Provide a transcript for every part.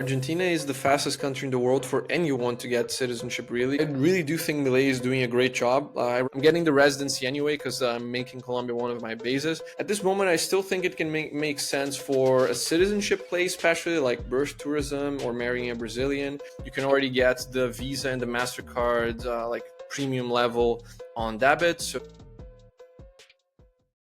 Argentina is the fastest country in the world for anyone to get citizenship, really. I really do think Milei is doing a great job. I'm getting the residency anyway because I'm making Colombia one of my bases. At this moment, I still think it can make sense for a citizenship play, especially like birth tourism or marrying a Brazilian. You can already get the Visa and the MasterCard like premium level on debit. So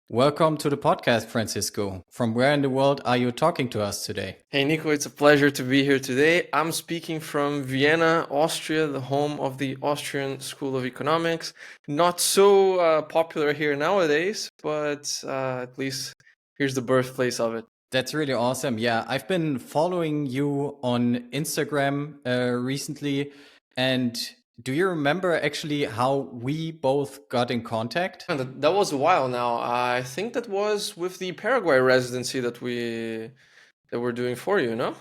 Welcome to the podcast, Francisco. From where in the world are you talking to us today? Hey Nico, it's a pleasure to be here today. I'm speaking from Vienna, Austria, the home of the Austrian School of Economics. Not so popular here nowadays, but at least here's the birthplace of it. That's really awesome. Yeah, I've been following you on Instagram recently. And do you remember actually how we both got in contact? And that was a while now. I think that was with the Paraguay residency that we're doing for you, no?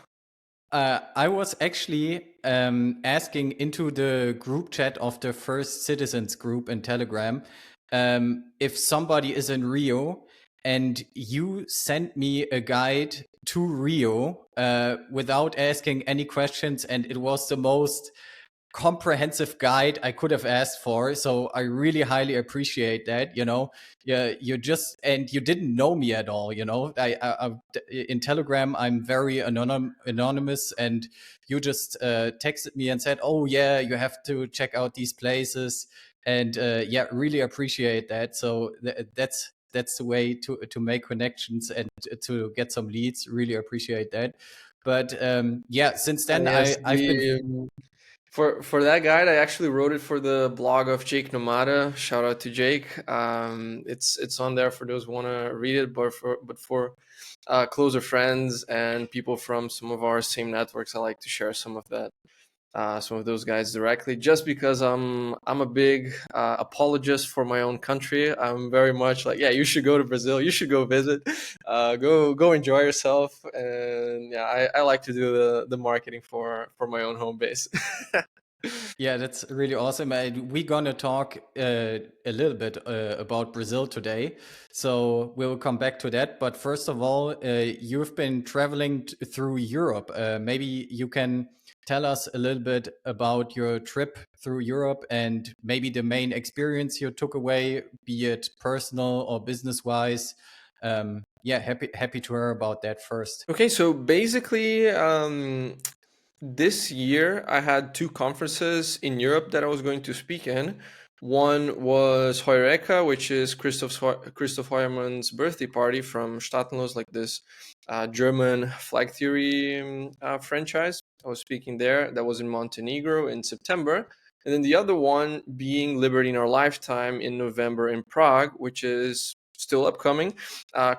I was actually asking into the group chat of the First Citizens group in Telegram if somebody is in Rio, and you sent me a guide to Rio without asking any questions, and it was the most comprehensive guide I could have asked for. So I really highly appreciate that. You just, and you didn't know me at all. I in Telegram I'm very anonymous, and you just texted me and said, "Oh yeah, you have to check out these places," and yeah, really appreciate that. So that's the way to make connections and to get some leads. Really appreciate that. But yeah, since then Yes, I've been. for that guide, I actually wrote it for the blog of Jake Nomada. Shout out to Jake. It's on there for those who want to read it, but for closer friends and people from some of our same networks, I like to share some of those guys directly, just because I'm a big apologist for my own country. I'm very much like, yeah, you should go to Brazil, you should go visit, go enjoy yourself, and yeah, I like to do the marketing for my own home base. Yeah, that's really awesome. We're gonna talk a little bit about Brazil today, so we'll come back to that. But first of all, you've been traveling through Europe. Maybe you can tell us a little bit about your trip through Europe and maybe the main experience you took away, be it personal or business-wise. Yeah, happy to hear about that first. Okay, so basically, this year I had two conferences in Europe that I was going to speak in. One was Heureka, which is Christoph Heuermann's birthday party from Staatenlos, like this German flag theory franchise. I was speaking there. That was in Montenegro in September. And then the other one being Liberty in Our Lifetime in November in Prague, which is still upcoming,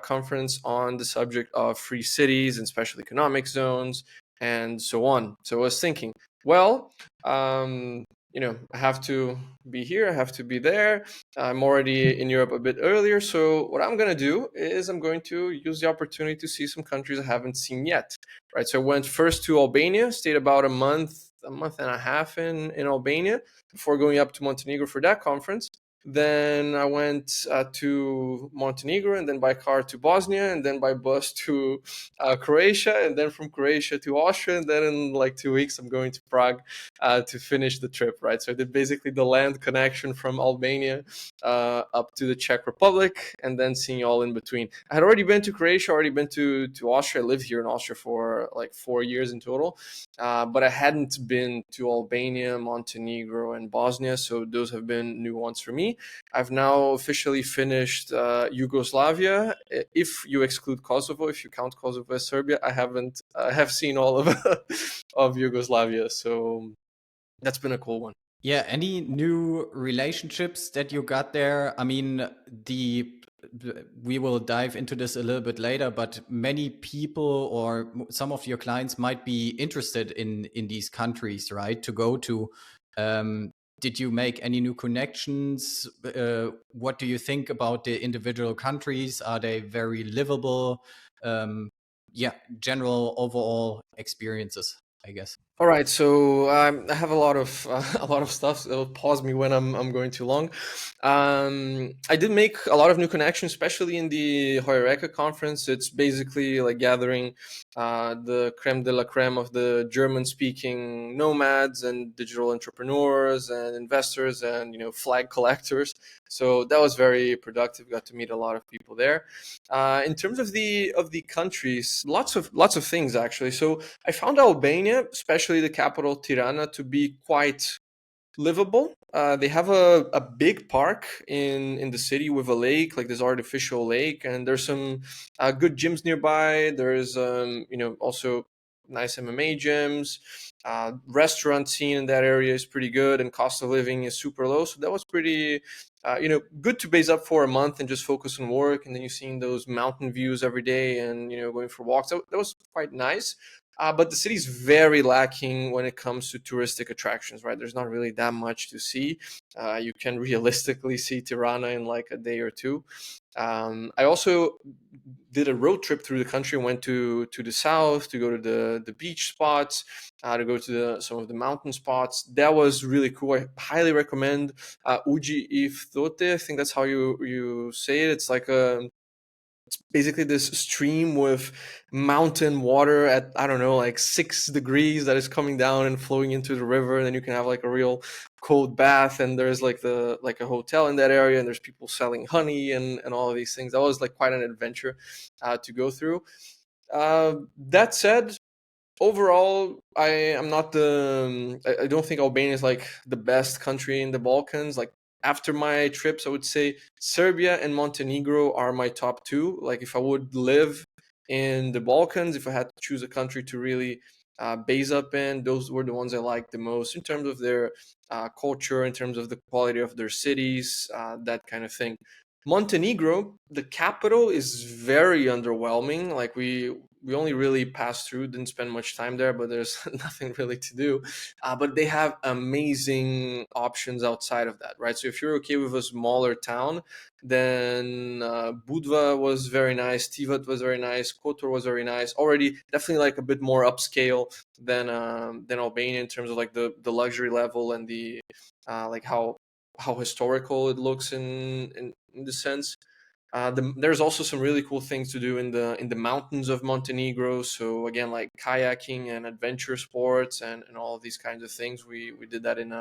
conference on the subject of free cities and special economic zones and so on. So I was thinking, well, I have to be here, I have to be there. I'm already in Europe a bit earlier. So what I'm going to do is I'm going to use the opportunity to see some countries I haven't seen yet, right? So I went first to Albania, stayed about a month and a half in Albania before going up to Montenegro for that conference. Then I went to Montenegro, and then by car to Bosnia, and then by bus to Croatia, and then from Croatia to Austria, and then in like 2 weeks I'm going to Prague to finish the trip, right? So I did basically the land connection from Albania up to the Czech Republic, and then seeing all in between. I had already been to Croatia, already been to Austria. I lived here in Austria for like 4 years in total, but I hadn't been to Albania, Montenegro, and Bosnia, so those have been new ones for me. I've now officially finished Yugoslavia. If you exclude Kosovo, if you count Kosovo as Serbia, I have seen all of of Yugoslavia. So that's been a cool one. Yeah, any new relationships that you got there? I mean, we will dive into this a little bit later, but many people or some of your clients might be interested in these countries, right? To go to. Did you make any new connections? What do you think about the individual countries? Are they very livable? Yeah, general overall experiences, I guess. All right, so I have a lot of a lot of stuff. So pause me when I'm going too long. I did make a lot of new connections, especially in the Hoyoreka conference. It's basically like gathering the creme de la creme of the German-speaking nomads and digital entrepreneurs and investors and flag collectors. So that was very productive. Got to meet a lot of people there. In terms of the countries, lots of things actually. So I found Albania, especially the capital Tirana, to be quite livable. They have a big park in the city with a lake, like this artificial lake, and there's some good gyms nearby. There's also nice MMA gyms. Restaurant scene in that area is pretty good, and cost of living is super low. So that was pretty, good to base up for a month and just focus on work, and then you're seeing those mountain views every day, and going for walks. That was quite nice. But the city's very lacking when it comes to touristic attractions, right? There's not really that much to see. You can realistically see Tirana in like a day or two. I also did a road trip through the country, went to the south to go to the beach spots, to go to some of the mountain spots. That was really cool. I highly recommend Uji Iftote. I think that's how you say it. It's like it's basically this stream with mountain water at, I don't know, like 6 degrees that is coming down and flowing into the river. And then you can have like a real cold bath, and there's like a hotel in that area, and there's people selling honey and all of these things. That was like quite an adventure to go through. That said, overall, I am not the. I don't think Albania is like the best country in the Balkans. Like after my trips, I would say Serbia and Montenegro are my top two. Like if I would live in the Balkans, if I had to choose a country to really base up in, those were the ones I liked the most in terms of their culture, in terms of the quality of their cities, that kind of thing. Montenegro, the capital, is very underwhelming. Like we only really passed through, didn't spend much time there, but there's nothing really to do. But they have amazing options outside of that, right? So if you're okay with a smaller town, then Budva was very nice, Tivat was very nice, Kotor was very nice. Already, definitely like a bit more upscale than Albania in terms of like the luxury level and the like how historical it looks in the sense. There's also some really cool things to do in the mountains of Montenegro. So again, like kayaking and adventure sports and all of these kinds of things. We did that in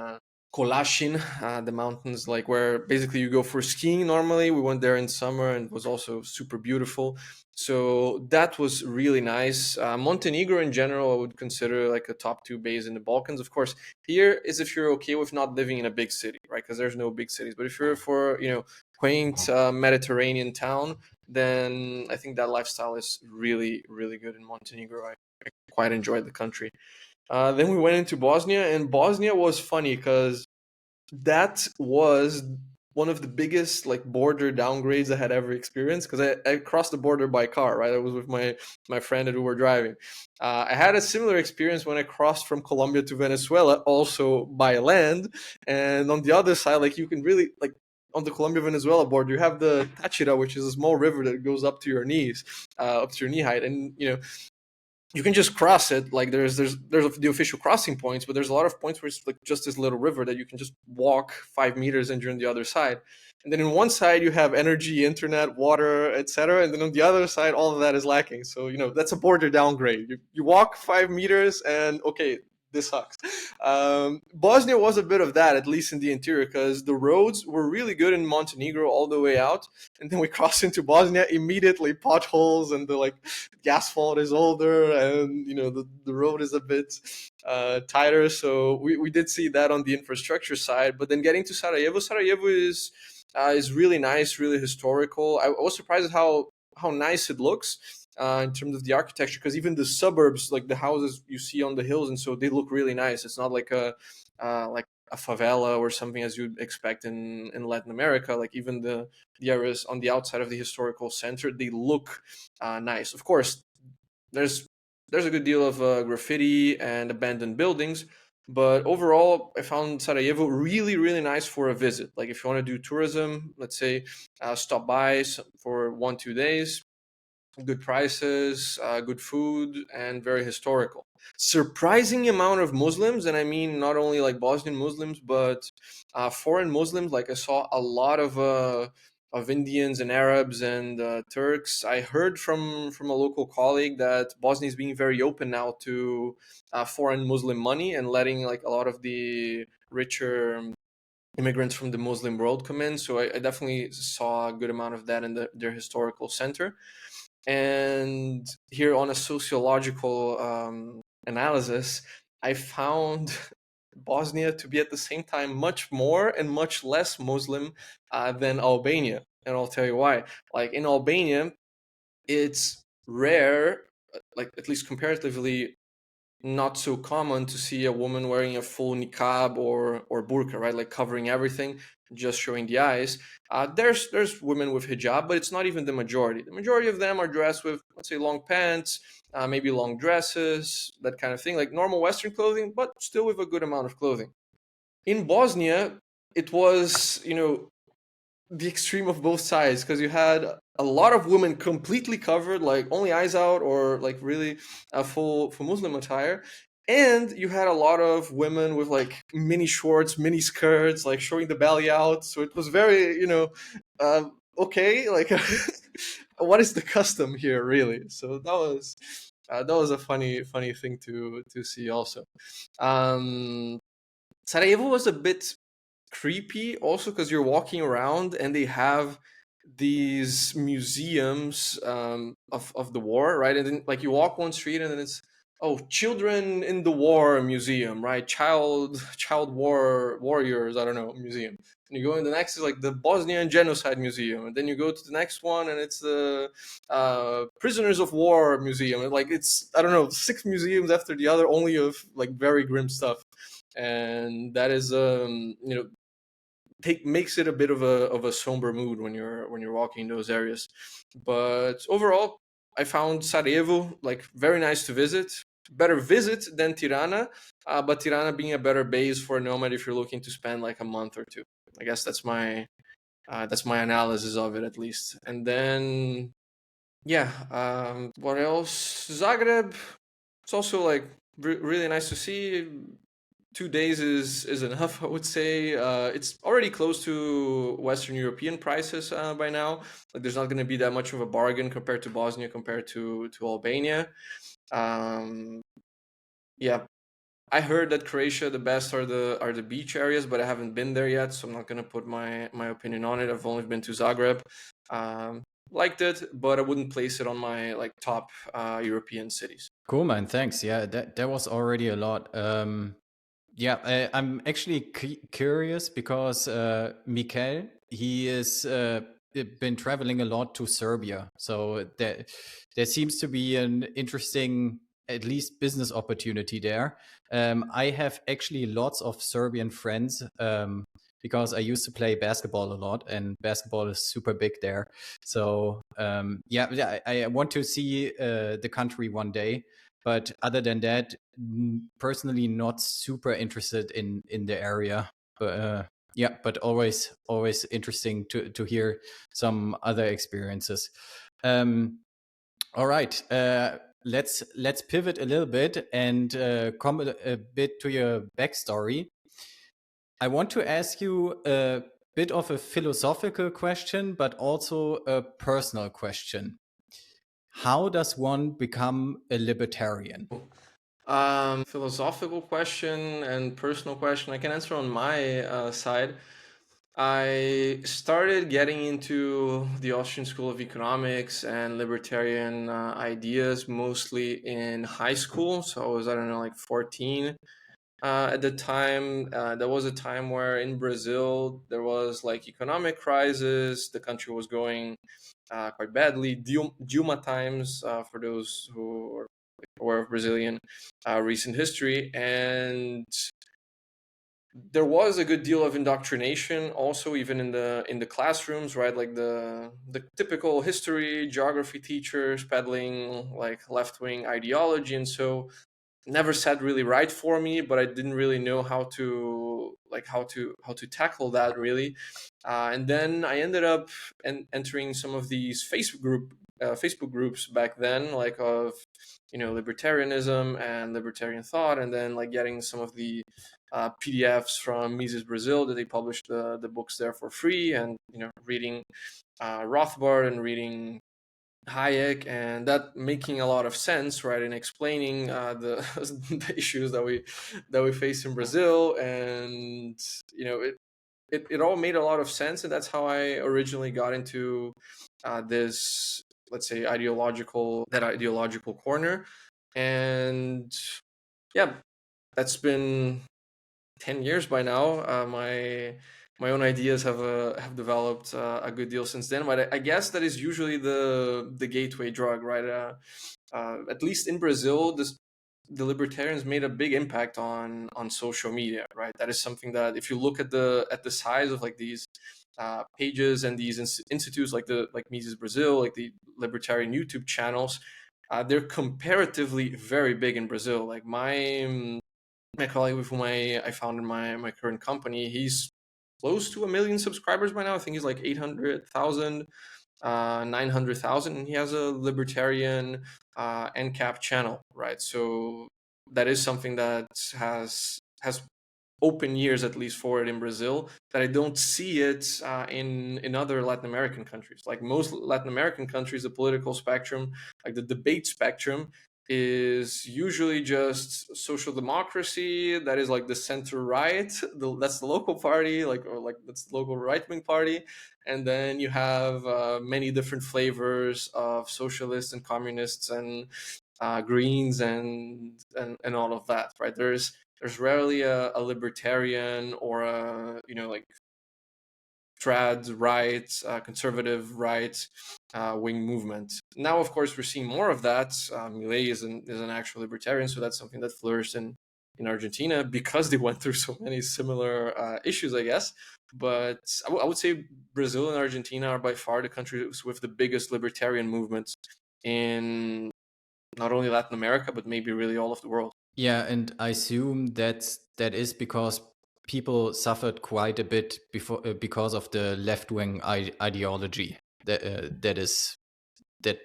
Kolashin, the mountains, like where basically you go for skiing normally. We went there in summer and it was also super beautiful. So that was really nice. Montenegro in general, I would consider like a top two base in the Balkans. Of course, here is if you're okay with not living in a big city, right? Because there's no big cities. But if you're for, quaint Mediterranean town, then I think that lifestyle is really, really good in Montenegro. I quite enjoyed the country. Then we went into Bosnia, and Bosnia was funny because that was one of the biggest like border downgrades I had ever experienced because I crossed the border by car, right? I was with my friend and we were driving. I had a similar experience when I crossed from Colombia to Venezuela, also by land. And on the other side, like you can really like on the Colombia Venezuela border, you have the Táchira, which is a small river that goes up to your knees, up to your knee height, and you can just cross it. Like there's the official crossing points, but there's a lot of points where it's like just this little river that you can just walk 5 meters and you're on the other side. And then in one side you have energy, internet, water, etc. And then on the other side, all of that is lacking. So that's a border downgrade. You walk 5 meters and okay, this sucks. Bosnia was a bit of that, at least in the interior, because the roads were really good in Montenegro all the way out, and then we crossed into Bosnia immediately, potholes and the asphalt is older, and the road is a bit tighter. So we did see that on the infrastructure side. But then getting to Sarajevo is really nice, really historical. I was surprised at how nice it looks in terms of the architecture, because even the suburbs, like the houses you see on the hills, and so they look really nice. It's not like a favela or something as you'd expect in Latin America. Like even the areas on the outside of the historical center, they look nice. Of course, there's a good deal of graffiti and abandoned buildings, but overall, I found Sarajevo really, really nice for a visit. Like if you want to do tourism, let's say stop by for 1-2 days, good prices, good food, and very historical. surprising amount of Muslims, and I mean not only like Bosnian Muslims, but foreign Muslims. Like I saw a lot of Indians and Arabs and Turks. I heard from a local colleague that Bosnia is being very open now to foreign Muslim money and letting like a lot of the richer immigrants from the Muslim world come in. So I definitely saw a good amount of that in their historical center. And here on a sociological analysis, I found Bosnia to be at the same time much more and much less Muslim than Albania. And I'll tell you why. Like in Albania, it's rare, like at least comparatively, not so common to see a woman wearing a full niqab or burqa, right? Like covering everything, just showing the eyes. There's women with hijab, but it's not even the majority. The majority of them are dressed with, let's say, long pants, maybe long dresses, that kind of thing, like normal Western clothing, but still with a good amount of clothing. In Bosnia, it was, the extreme of both sides, because you had a lot of women completely covered, like only eyes out, or like really full Muslim attire, and you had a lot of women with like mini shorts, mini skirts, like showing the belly out. So it was very, okay, like what is the custom here, really? So that was a funny thing to see also. Um, Sarajevo was a bit creepy also because you're walking around and they have these museums of the war, right? And then like you walk one street and then it's, oh, children in the war museum, right? Child warriors, I don't know, museum. And you go in the next is like the Bosnian genocide museum, and then you go to the next one and it's the prisoners of war museum. And like it's, I don't know, 6 museums after the other, only of like very grim stuff. And that is makes it a bit of a somber mood when you're walking in those areas. But overall, I found Sarajevo like very nice to visit. Better visit than Tirana, but Tirana being a better base for a nomad if you're looking to spend like a month or two. I guess that's my analysis of it, at least. And then yeah, what else? Zagreb. It's also like really nice to see. 2 days is enough, I would say. It's already close to Western European prices by now. Like, there's not going to be that much of a bargain compared to Bosnia, compared to Albania. Um, yeah, I heard that Croatia the best are the beach areas, but I haven't been there yet, so I'm not going to put my opinion on it. I've only been to Zagreb. Liked it, but I wouldn't place it on my like top European cities. Cool, man. Thanks. Yeah, that was already a lot. Yeah, I'm actually curious because Mikel, he is been traveling a lot to Serbia, so there seems to be an interesting, at least business opportunity there. I have actually lots of Serbian friends because I used to play basketball a lot, and basketball is super big there. So yeah, I want to see the country one day. But other than that, personally, not super interested in the area. But yeah, but always interesting to hear some other experiences. All right, let's pivot a little bit and come a bit to your backstory. I want to ask you a bit of a philosophical question, but also a personal question. How does one become a libertarian? Philosophical question and personal question. I can answer on my side. I started getting into the Austrian School of Economics and libertarian ideas mostly in high school. So I was, I don't know, like 14 at the time. There was a time where in Brazil there was like economic crisis. The country was going quite badly. Dilma times, for those who are aware of Brazilian recent history, and there was a good deal of indoctrination also, even in the classrooms, right? Like the typical history geography teachers peddling like left-wing ideology, and so never sat really right for me, but I didn't really know how to tackle that really. And then I ended up entering some of these Facebook groups back then, like of libertarianism and libertarian thought, and then like getting some of the PDFs from Mises Brazil that they published the books there for free, and reading Rothbard and reading Hayek, and that making a lot of sense, right, in explaining the the issues that we face in Brazil, and it all made a lot of sense, and that's how I originally got into this, let's say, ideological corner, and yeah, that's been 10 years by now. My own ideas have developed a good deal since then, but I guess that is usually the gateway drug, right? At least in Brazil, the libertarians made a big impact on social media, right? That is something that, if you look at the size of like these pages and these institutes, like Mises Brazil, like the libertarian YouTube channels, they're comparatively very big in Brazil. Like my colleague with whom I founded my current company, he's close to 1 million subscribers by now. I think he's like 800,000, 900,000, and he has a libertarian NCAP channel, right? So that is something that has open years, at least for it in Brazil, that I don't see it in other Latin American countries. Like most Latin American countries, the political spectrum, like the debate spectrum, is usually just social democracy. That is like the center right. That's the local party, or that's the local right wing party, and then you have many different flavors of socialists and communists and greens and all of that. Right? There's rarely a libertarian or a like trad right, conservative right wing movement. Now, of course, we're seeing more of that. Milei is an actual libertarian, so that's something that flourished in Argentina because they went through so many similar issues, I guess. But I would say Brazil and Argentina are by far the countries with the biggest libertarian movements in not only Latin America, but maybe really all of the world. Yeah, and I assume that is because people suffered quite a bit because of the left wing ideology that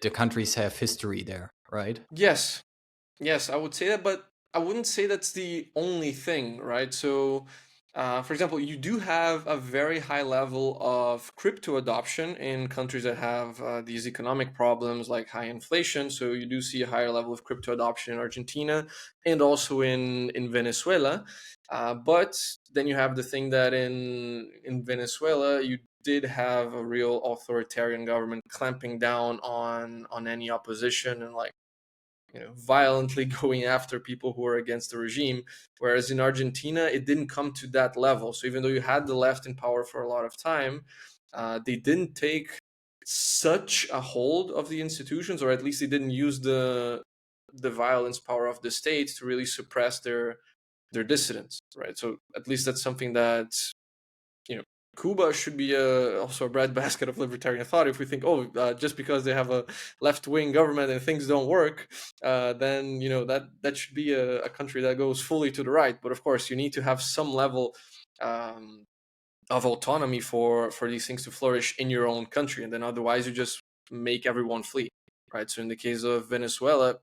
the countries have history there, right? Yes, yes, I would say that, but I wouldn't say that's the only thing, right? So, for example, you do have a very high level of crypto adoption in countries that have these economic problems like high inflation. So you do see a higher level of crypto adoption in Argentina and also in Venezuela. But then you have the thing that in Venezuela you did have a real authoritarian government clamping down on any opposition and like violently going after people who are against the regime, whereas in Argentina it didn't come to that level. So even though you had the left in power for a lot of time, they didn't take such a hold of the institutions, or at least they didn't use the violence power of the state to really suppress their dissidents, right? So at least that's something that you know Cuba should be also a breadbasket of libertarian thought. If we think, just because they have a left-wing government and things don't work, then that should be a country that goes fully to the right. But of course, you need to have some level um, of autonomy for these things to flourish in your own country, and then otherwise you just make everyone flee, right? So in the case of Venezuela,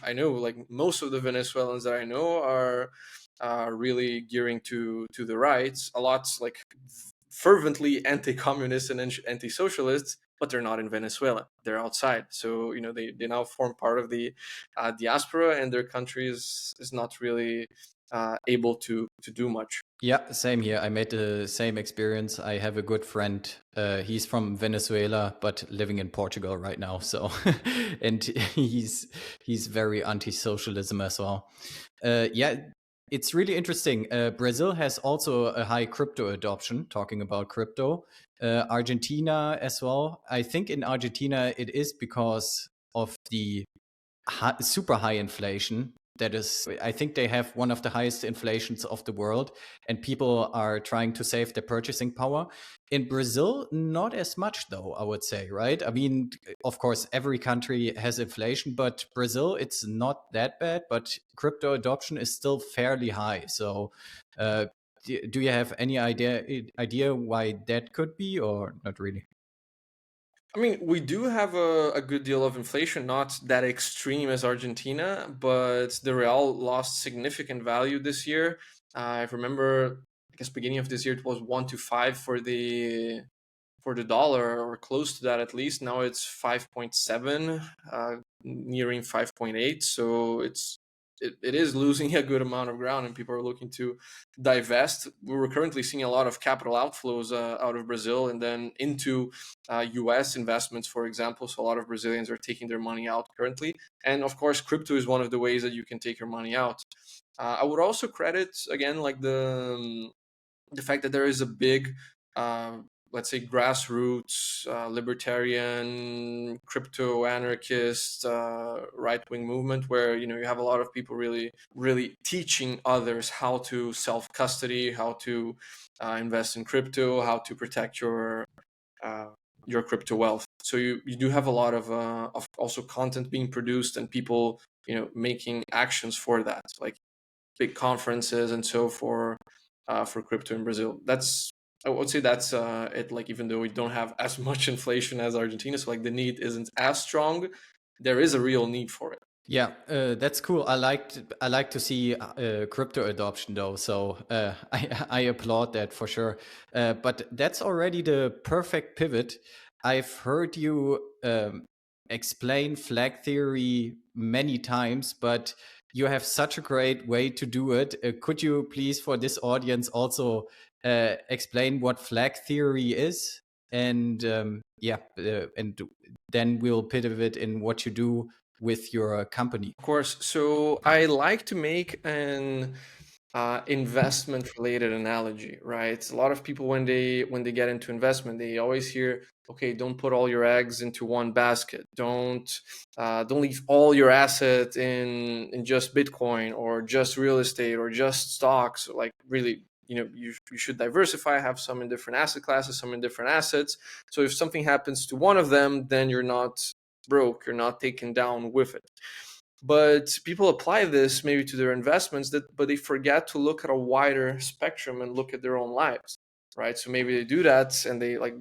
I know like most of the Venezuelans that I know are really gearing to the right, a lot like fervently anti-communist and anti-socialists, but they're not in Venezuela. They're outside. So they now form part of the diaspora, and their country is not really able to do much. Yeah, same here. I made the same experience. I have a good friend. He's from Venezuela, but living in Portugal right now. So, and he's very anti-socialism as well. Yeah, it's really interesting. Brazil has also a high crypto adoption. Talking about crypto, Argentina as well. I think in Argentina it is because of the super high inflation. That is, I think they have one of the highest inflations of the world, and people are trying to save their purchasing power. In Brazil, not as much, though, I would say, right? I mean, of course, every country has inflation, but Brazil, it's not that bad, but crypto adoption is still fairly high. So, do you have any idea why that could be, or not really? I mean, we do have a good deal of inflation, not that extreme as Argentina, but the real lost significant value this year. I remember, I guess, beginning of this year, it was 1 to 5 for the dollar, or close to that at least. Now it's 5.7, nearing 5.8. So it is losing a good amount of ground, and people are looking to divest. We're currently seeing a lot of capital outflows out of Brazil and then into US investments, for example. So a lot of Brazilians are taking their money out currently. And of course, crypto is one of the ways that you can take your money out. I would also credit, again, like the fact that there is a big, uh, let's say, grassroots, libertarian, crypto anarchist, right-wing movement, where you have a lot of people really teaching others how to self-custody, how to invest in crypto, how to protect uh, your crypto wealth. So you do have a lot of also content being produced, and people making actions for that, like big conferences and so for crypto in Brazil. I would say that's it. Like, even though we don't have as much inflation as Argentina, so like the need isn't as strong, there is a real need for it. Yeah, that's cool. I like to see crypto adoption though, so I applaud that for sure. But that's already the perfect pivot. I've heard you explain flag theory many times, but you have such a great way to do it. Could you please, for this audience, also explain what flag theory is? And and then we'll pivot in what you do with your company. Of course. So I like to make an investment related analogy, right? A lot of people, when they get into investment, they always hear, okay, don't put all your eggs into one basket. Don't leave all your assets in just Bitcoin or just real estate or just stocks. Like, really, you should diversify, have some in different asset classes, some in different assets. So if something happens to one of them, then you're not broke, you're not taken down with it. But people apply this maybe to their investments, but they forget to look at a wider spectrum and look at their own lives, right? So maybe they do that and they like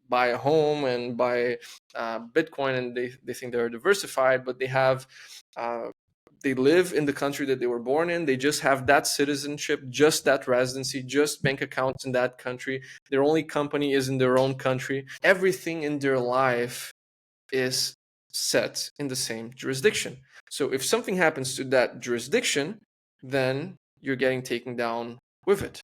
buy a home and buy Bitcoin, and they think they're diversified, but they live in the country that they were born in. They just have that citizenship, just that residency, just bank accounts in that country. Their only company is in their own country. Everything in their life is set in the same jurisdiction. So if something happens to that jurisdiction, then you're getting taken down with it.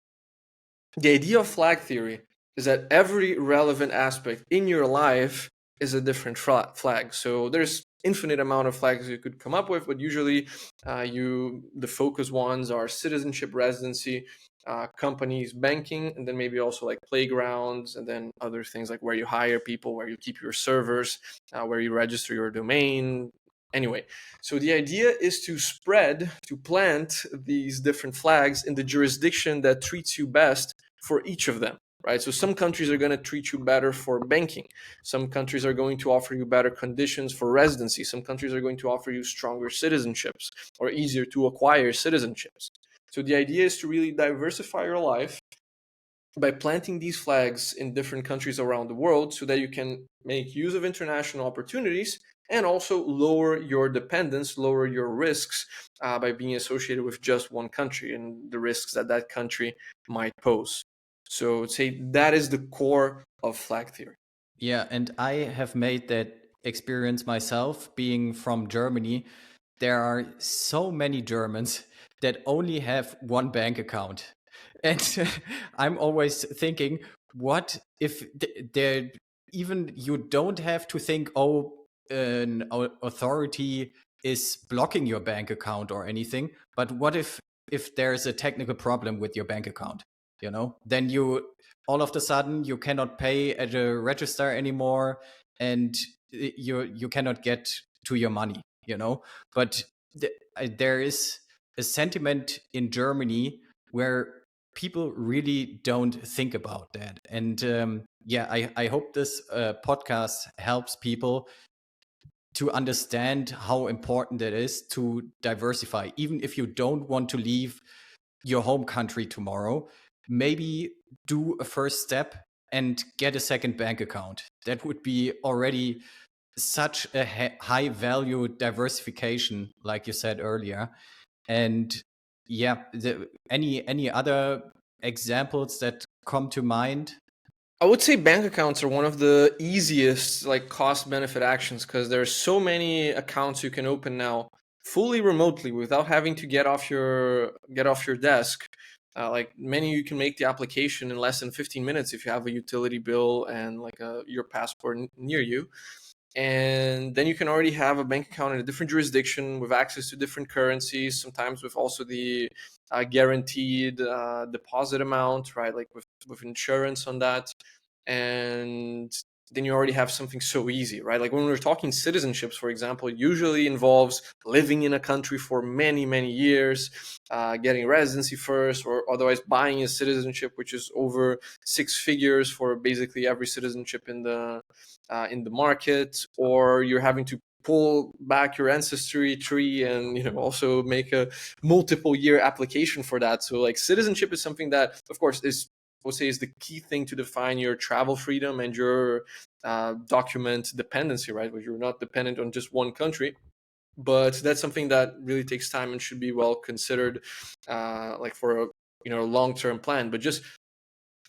The idea of flag theory is that every relevant aspect in your life is a different flag. So there's infinite amount of flags you could come up with, but usually the focus ones are citizenship, residency, companies, banking, and then maybe also like playgrounds, and then other things like where you hire people, where you keep your servers, where you register your domain. Anyway, so the idea is to plant these different flags in the jurisdiction that treats you best for each of them, right? So some countries are going to treat you better for banking. Some countries are going to offer you better conditions for residency. Some countries are going to offer you stronger citizenships or easier to acquire citizenships. So the idea is to really diversify your life by planting these flags in different countries around the world, so that you can make use of international opportunities and also lower your dependence, lower your risks by being associated with just one country and the risks that that country might pose. So I'd say that is the core of flag theory. Yeah, and I have made that experience myself being from Germany. There are so many Germans that only have one bank account. And I'm always thinking, what if there, even you don't have to think, oh, an authority is blocking your bank account or anything, but what if there's a technical problem with your bank account, then you all of a sudden you cannot pay at a register anymore, and you cannot get to your money, but there is a sentiment in Germany where people really don't think about that. And I hope this podcast helps people to understand how important it is to diversify, even if you don't want to leave your home country tomorrow. Maybe do a first step and get a second bank account. That would be already such a high value diversification, like you said earlier. And yeah, any other examples that come to mind? I would say bank accounts are one of the easiest like cost benefit actions because there's so many accounts you can open now fully remotely without having to get off your desk. Like many, you can make the application in less than 15 minutes if you have a utility bill and like your passport near you, and then you can already have a bank account in a different jurisdiction with access to different currencies, sometimes with also the guaranteed deposit amount, right, like with insurance on that. And then you already have something so easy, right? Like when we're talking citizenships, for example, it usually involves living in a country for many many years, getting residency first, or otherwise buying a citizenship, which is over six figures for basically every citizenship in the market, or you're having to pull back your ancestry tree and also make a multiple year application for that. So like citizenship is something that, of course, is, I would say, is the key thing to define your travel freedom and your document dependency, right? Where you're not dependent on just one country. But that's something that really takes time and should be well considered, like for a long-term plan. But just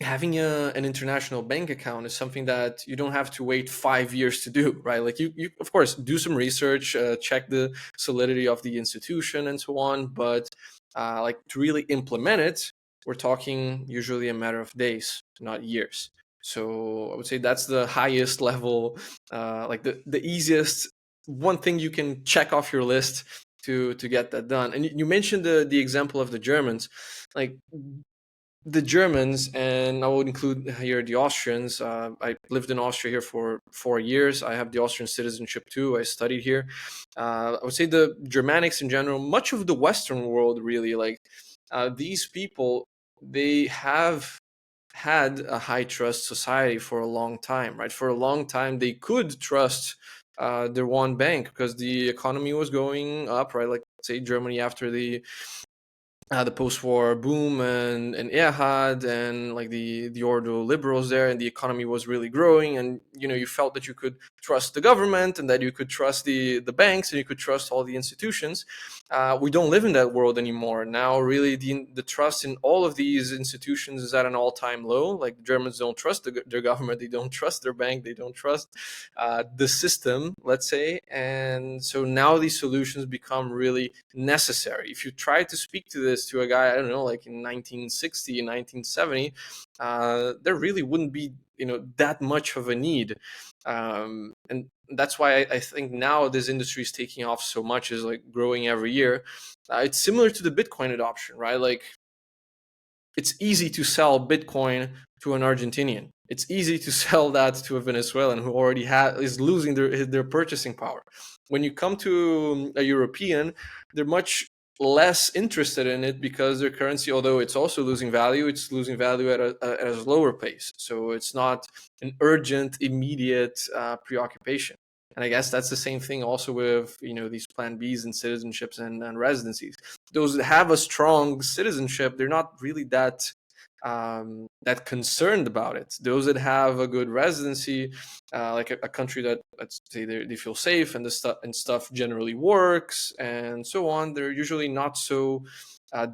having an international bank account is something that you don't have to wait 5 years to do, right? Like you of course do some research, check the solidity of the institution and so on, but like to really implement it, we're talking usually a matter of days, not years. So I would say that's the highest level, like the easiest one thing you can check off your list to get that done. And you mentioned the example of the Germans, like the Germans, and I would include here the Austrians. I lived in Austria here for 4 years. I have the Austrian citizenship too. I studied here. I would say the Germanics in general, much of the Western world, really, like these people, they have had a high trust society for a long time, right? For a long time, they could trust their one bank because the economy was going up, right? Like, say, Germany after the post-war boom and Erhard and like the Ordo liberals there, and the economy was really growing, and you felt that you could trust the government and that you could trust the banks and you could trust all the institutions. We don't live in that world anymore now. Really, the trust in all of these institutions is at an all-time low. Like the Germans don't trust their government, they don't trust their bank, they don't trust the system, let's say. And so now these solutions become really necessary. If you try to speak to this to a guy, I don't know, like in 1960, 1970, there really wouldn't be that much of a need. And that's why I think now this industry is taking off so much, is like growing every year. It's similar to the Bitcoin adoption, right? Like it's easy to sell Bitcoin to an Argentinian. It's easy to sell that to a Venezuelan who already is losing their purchasing power. When you come to a European, they're much less interested in it because their currency, although it's also losing value, it's losing value at a lower pace. So it's not an urgent, immediate preoccupation. And I guess that's the same thing also with these Plan Bs and citizenships and residencies. Those that have a strong citizenship, they're not really that concerned about it. Those that have a good residency, like a country that, let's say, they feel safe and the stuff generally works and so on, they're usually not so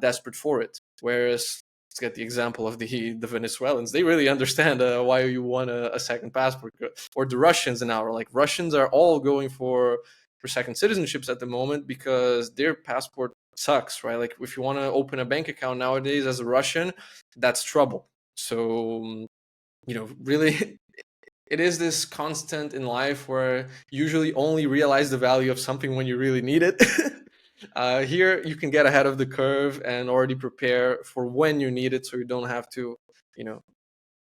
desperate for it. Whereas, let's get the example of the Venezuelans. They really understand why you want a second passport, or the Russians now. Like Russians are all going for second citizenships at the moment because their passport sucks, right? Like if you want to open a bank account nowadays as a Russian, that's trouble. So really, it is this constant in life where you usually only realize the value of something when you really need it. Here you can get ahead of the curve and already prepare for when you need it, so you don't have to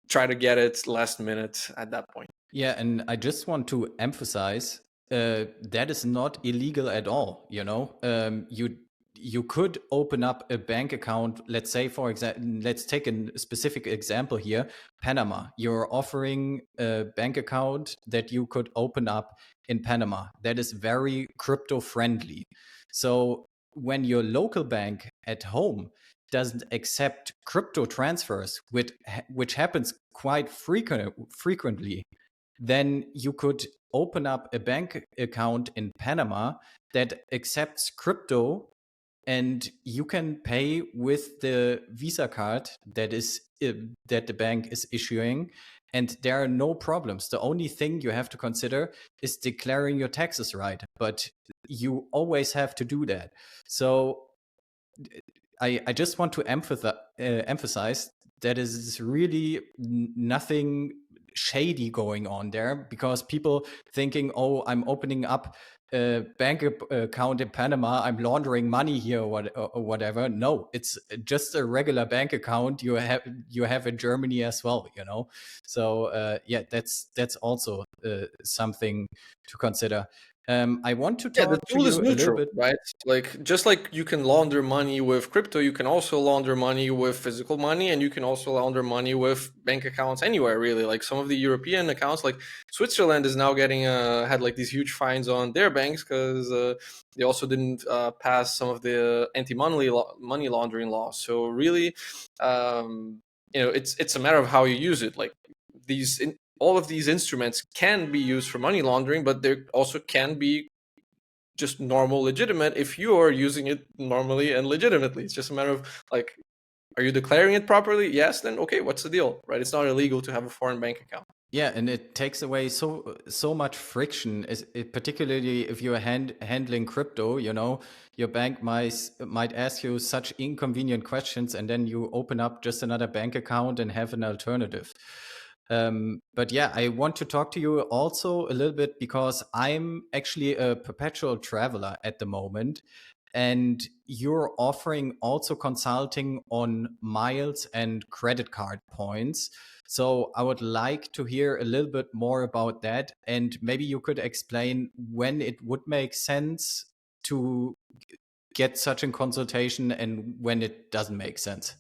try to get it last minute at that point. Yeah, and I just want to emphasize that is not illegal at all. You could open up a bank account. Let's say, for example, let's take a specific example here: Panama. You're offering a bank account that you could open up in Panama. That is very crypto friendly. So when your local bank at home doesn't accept crypto transfers, which happens quite frequently, then you could open up a bank account in Panama that accepts crypto, and you can pay with the Visa card that the bank is issuing, and there are no problems. The only thing you have to consider is declaring your taxes right, but you always have to do that. So I just want to emphasize that is really nothing shady going on there, because people thinking, oh, I'm opening up a bank account in Panama, I'm laundering money here or whatever. No, it's just a regular bank account you have in Germany as well, you know. So yeah, that's also something to consider. I want to Yeah, the talk to tool is you a little neutral, bit. right? Like just like you can launder money with crypto, you can also launder money with physical money, and you can also launder money with bank accounts anywhere, really. Like some of the European accounts, like Switzerland is now getting had like these huge fines on their banks because they also didn't pass some of the anti-money money laundering laws. So really, it's a matter of how you use it. Like all of these instruments can be used for money laundering, but there also can be just normal legitimate if you are using it normally and legitimately. It's just a matter of like, are you declaring it properly? Yes, then okay, what's the deal, right? It's not illegal to have a foreign bank account. Yeah, and it takes away so much friction, particularly if you're handling crypto. You know, your bank might ask you such inconvenient questions, and then you open up just another bank account and have an alternative. But yeah, I want to talk to you also a little bit because I'm actually a perpetual traveler at the moment, and you're offering also consulting on miles and credit card points. So I would like to hear a little bit more about that, and maybe you could explain when it would make sense to get such a consultation and when it doesn't make sense.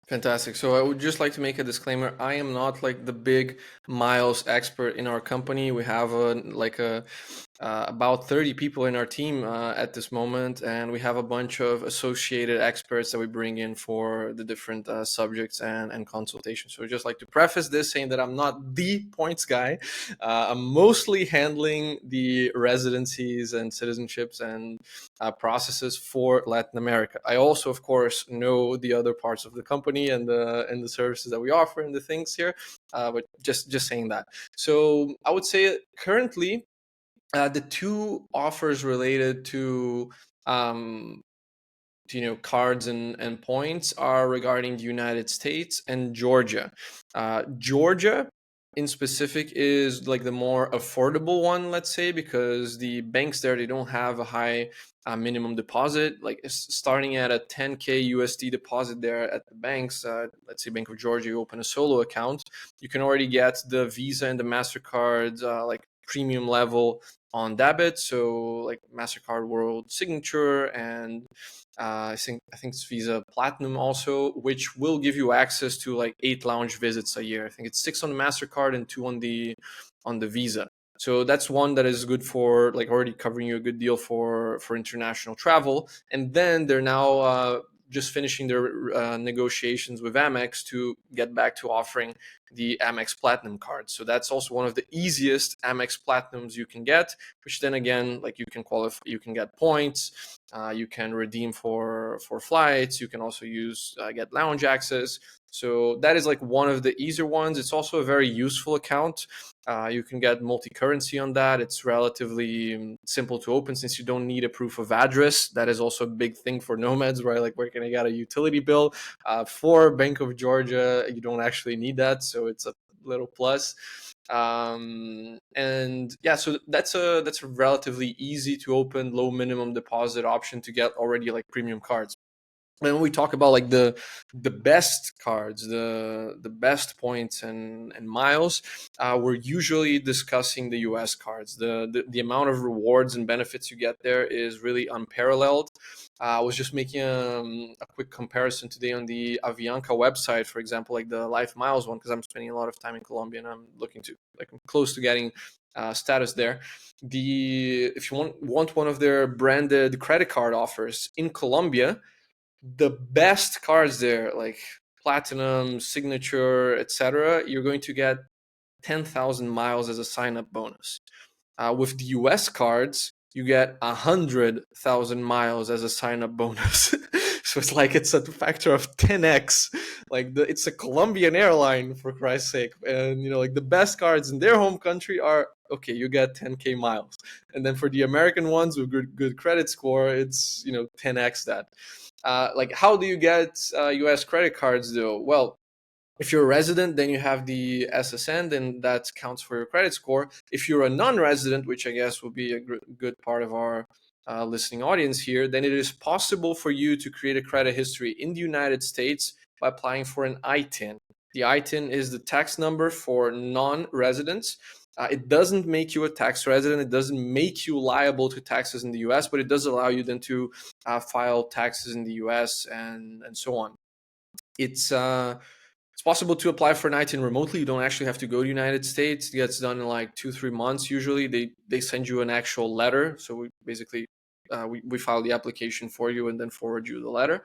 Fantastic. So I would just like to make a disclaimer. I am not like the big miles expert in our company. We have about 30 people in our team at this moment, and we have a bunch of associated experts that we bring in for the different subjects and consultations. So I'd just like to preface this saying that I'm not the points guy. I'm mostly handling the residencies and citizenships and processes for Latin America. I also, of course, know the other parts of the company and the services that we offer and the things here, but just saying that. So I would say currently the two offers related to cards and points are regarding the United States and Georgia. Georgia in specific is like the more affordable one, let's say, because the banks there, they don't have a high minimum deposit. Like starting at a 10K USD deposit there at the banks, let's say Bank of Georgia, you open a solo account, you can already get the Visa and the MasterCard like premium level on debit. So like MasterCard World Signature and I think it's Visa Platinum also, which will give you access to like 8 lounge visits a year. I think it's 6 on the MasterCard and 2 on the Visa. So that's one that is good for like already covering you a good deal for international travel. And then they're now just finishing their negotiations with Amex to get back to offering the Amex Platinum card. So that's also one of the easiest Amex Platinums you can get, which then again, like you can qualify, you can get points, you can redeem for flights, you can also use get lounge access. So that is like one of the easier ones. It's also a very useful account. You can get multi-currency on that. It's relatively simple to open since you don't need a proof of address. That is also a big thing for nomads, right? Like where can I get a utility bill? For Bank of Georgia, you don't actually need that. So it's a little plus. And yeah, so that's a relatively easy to open, low minimum deposit option to get already like premium cards. When we talk about like the best cards, the best points and miles, we're usually discussing the US cards. The amount of rewards and benefits you get there is really unparalleled. I was just making a quick comparison today on the Avianca website, for example, like the Life Miles one, because I'm spending a lot of time in Colombia and I'm looking to I'm close to getting status there. If you want one of their branded credit card offers in Colombia, the best cards there, like platinum, signature, etc., you're going to get 10,000 miles as a sign-up bonus. With the US cards, you get 100,000 miles as a sign-up bonus. So it's a factor of 10x. It's a Colombian airline, for Christ's sake, and like the best cards in their home country are okay. You get 10k miles, and then for the American ones with good credit score, it's 10x that. Like, how do you get US credit cards though? Well, if you're a resident, then you have the SSN, then that counts for your credit score. If you're a non-resident, which I guess will be a good part of our listening audience here, then it is possible for you to create a credit history in the United States by applying for an ITIN. The ITIN is the tax number for non-residents. It doesn't make you a tax resident. It doesn't make you liable to taxes in the US, but it does allow you then to file taxes in the US and so on. It's possible to apply for an ITIN remotely. You don't actually have to go to the United States. It gets done in like 2-3 months usually. They send you an actual letter. So we basically we file the application for you and then forward you the letter.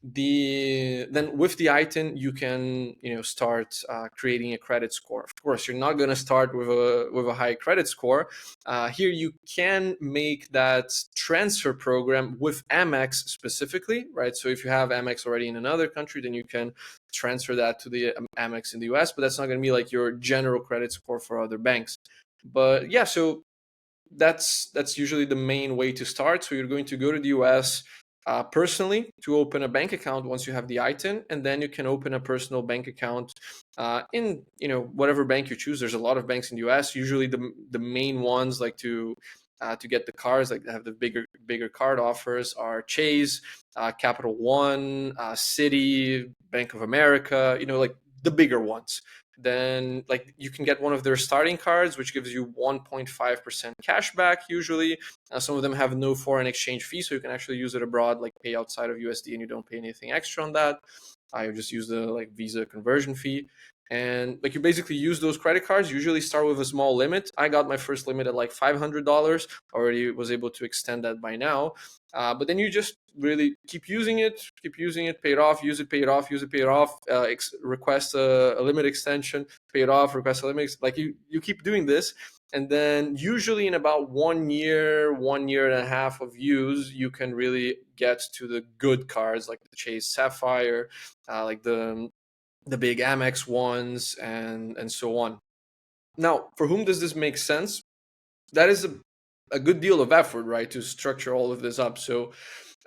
Then with the ITIN, you can start creating a credit score. Of course, you're not going to start with a high credit score. Here you can make that transfer program with Amex specifically, right? So if you have Amex already in another country, then you can transfer that to the Amex in the US, but that's not going to be like your general credit score for other banks. But yeah, so that's usually the main way to start. So you're going to go to the US personally to open a bank account once you have the ITIN, and then you can open a personal bank account in whatever bank you choose. There's a lot of banks in the US. Usually the main ones like to get the cards, like they have the bigger card offers, are Chase, Capital One, Citi, Bank of America, like the bigger ones. Then like you can get one of their starting cards, which gives you 1.5% cash back usually. Some of them have no foreign exchange fee, so you can actually use it abroad, like pay outside of USD, and you don't pay anything extra on that. You just use the like Visa conversion fee. And like you basically use those credit cards, usually start with a small limit. I got my first limit at like $500. Already was able to extend that by now. But then you just really keep using it, pay it off, use it, pay it off, use it, pay it off, request a limit extension, pay it off, request a limit. Like you keep doing this. And then usually in about 1 year, 1.5 years of use, you can really get to the good cards like the Chase Sapphire, like the big Amex ones, and so on. Now, for whom does this make sense? That is a good deal of effort, right, to structure all of this up. So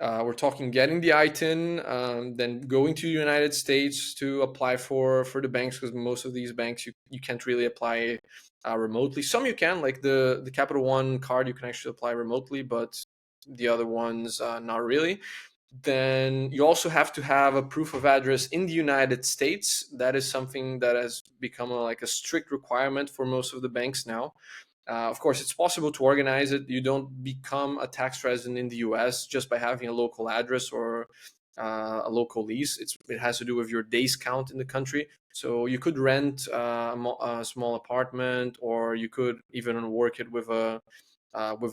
we're talking getting the ITIN, then going to the United States to apply for the banks, because most of these banks you can't really apply remotely. Some you can, like the Capital One card, you can actually apply remotely, but the other ones not really. Then you also have to have a proof of address in the United States. That is something that has become like a strict requirement for most of the banks now. Of course, it's possible to organize it. You don't become a tax resident in the US just by having a local address or a local lease. It has to do with your days count in the country. So you could rent a small apartment, or you could even work it with a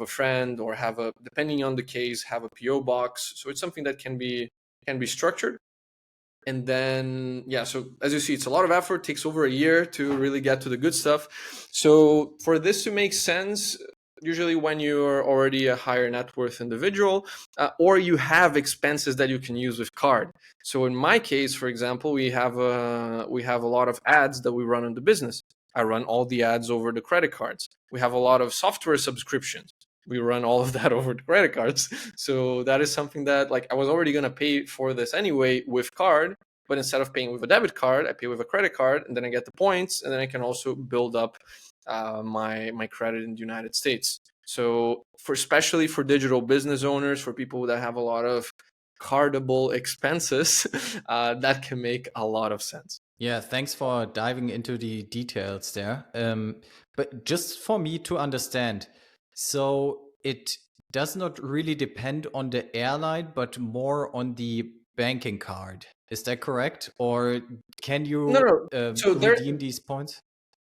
friend, or depending on the case, have a PO box. So it's something that can be structured. And then so as you see, it's a lot of effort, takes over a year to really get to the good stuff. So for this to make sense, usually when you're already a higher net worth individual, or you have expenses that you can use with card. So in my case, for example, we have a lot of ads that we run in the business. I run all the ads over the credit cards. We have a lot of software subscriptions. We run all of that over the credit cards. So that is something that, like, I was already going to pay for this anyway with card, but instead of paying with a debit card, I pay with a credit card, and then I get the points, and then I can also build up my credit in the United States. So especially for digital business owners, for people that have a lot of cardable expenses, that can make a lot of sense. Yeah, thanks for diving into the details there. But just for me to understand, so it does not really depend on the airline, but more on the banking card. Is that correct? Or can you No. So redeem these points?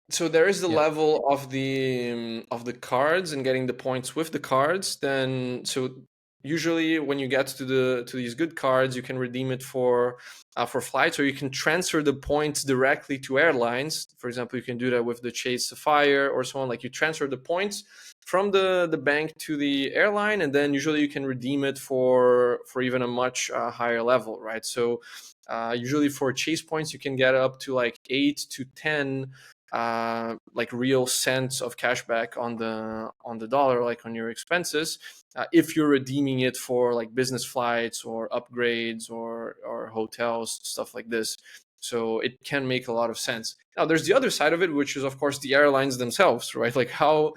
there is the Yeah. level of the cards and getting the points with the cards. Then so usually when you get to these good cards, you can redeem it for flights, or you can transfer the points directly to airlines. For example, you can do that with the Chase Sapphire or so on. Like you transfer the points from the bank to the airline, and then usually you can redeem it for even a much higher level, right? So usually for Chase points, you can get up to like 8 to 10 like real cents of cashback on the dollar, like on your expenses, if you're redeeming it for like business flights or upgrades or hotels, stuff like this. So it can make a lot of sense. Now there's the other side of it, which is of course the airlines themselves, right? Like how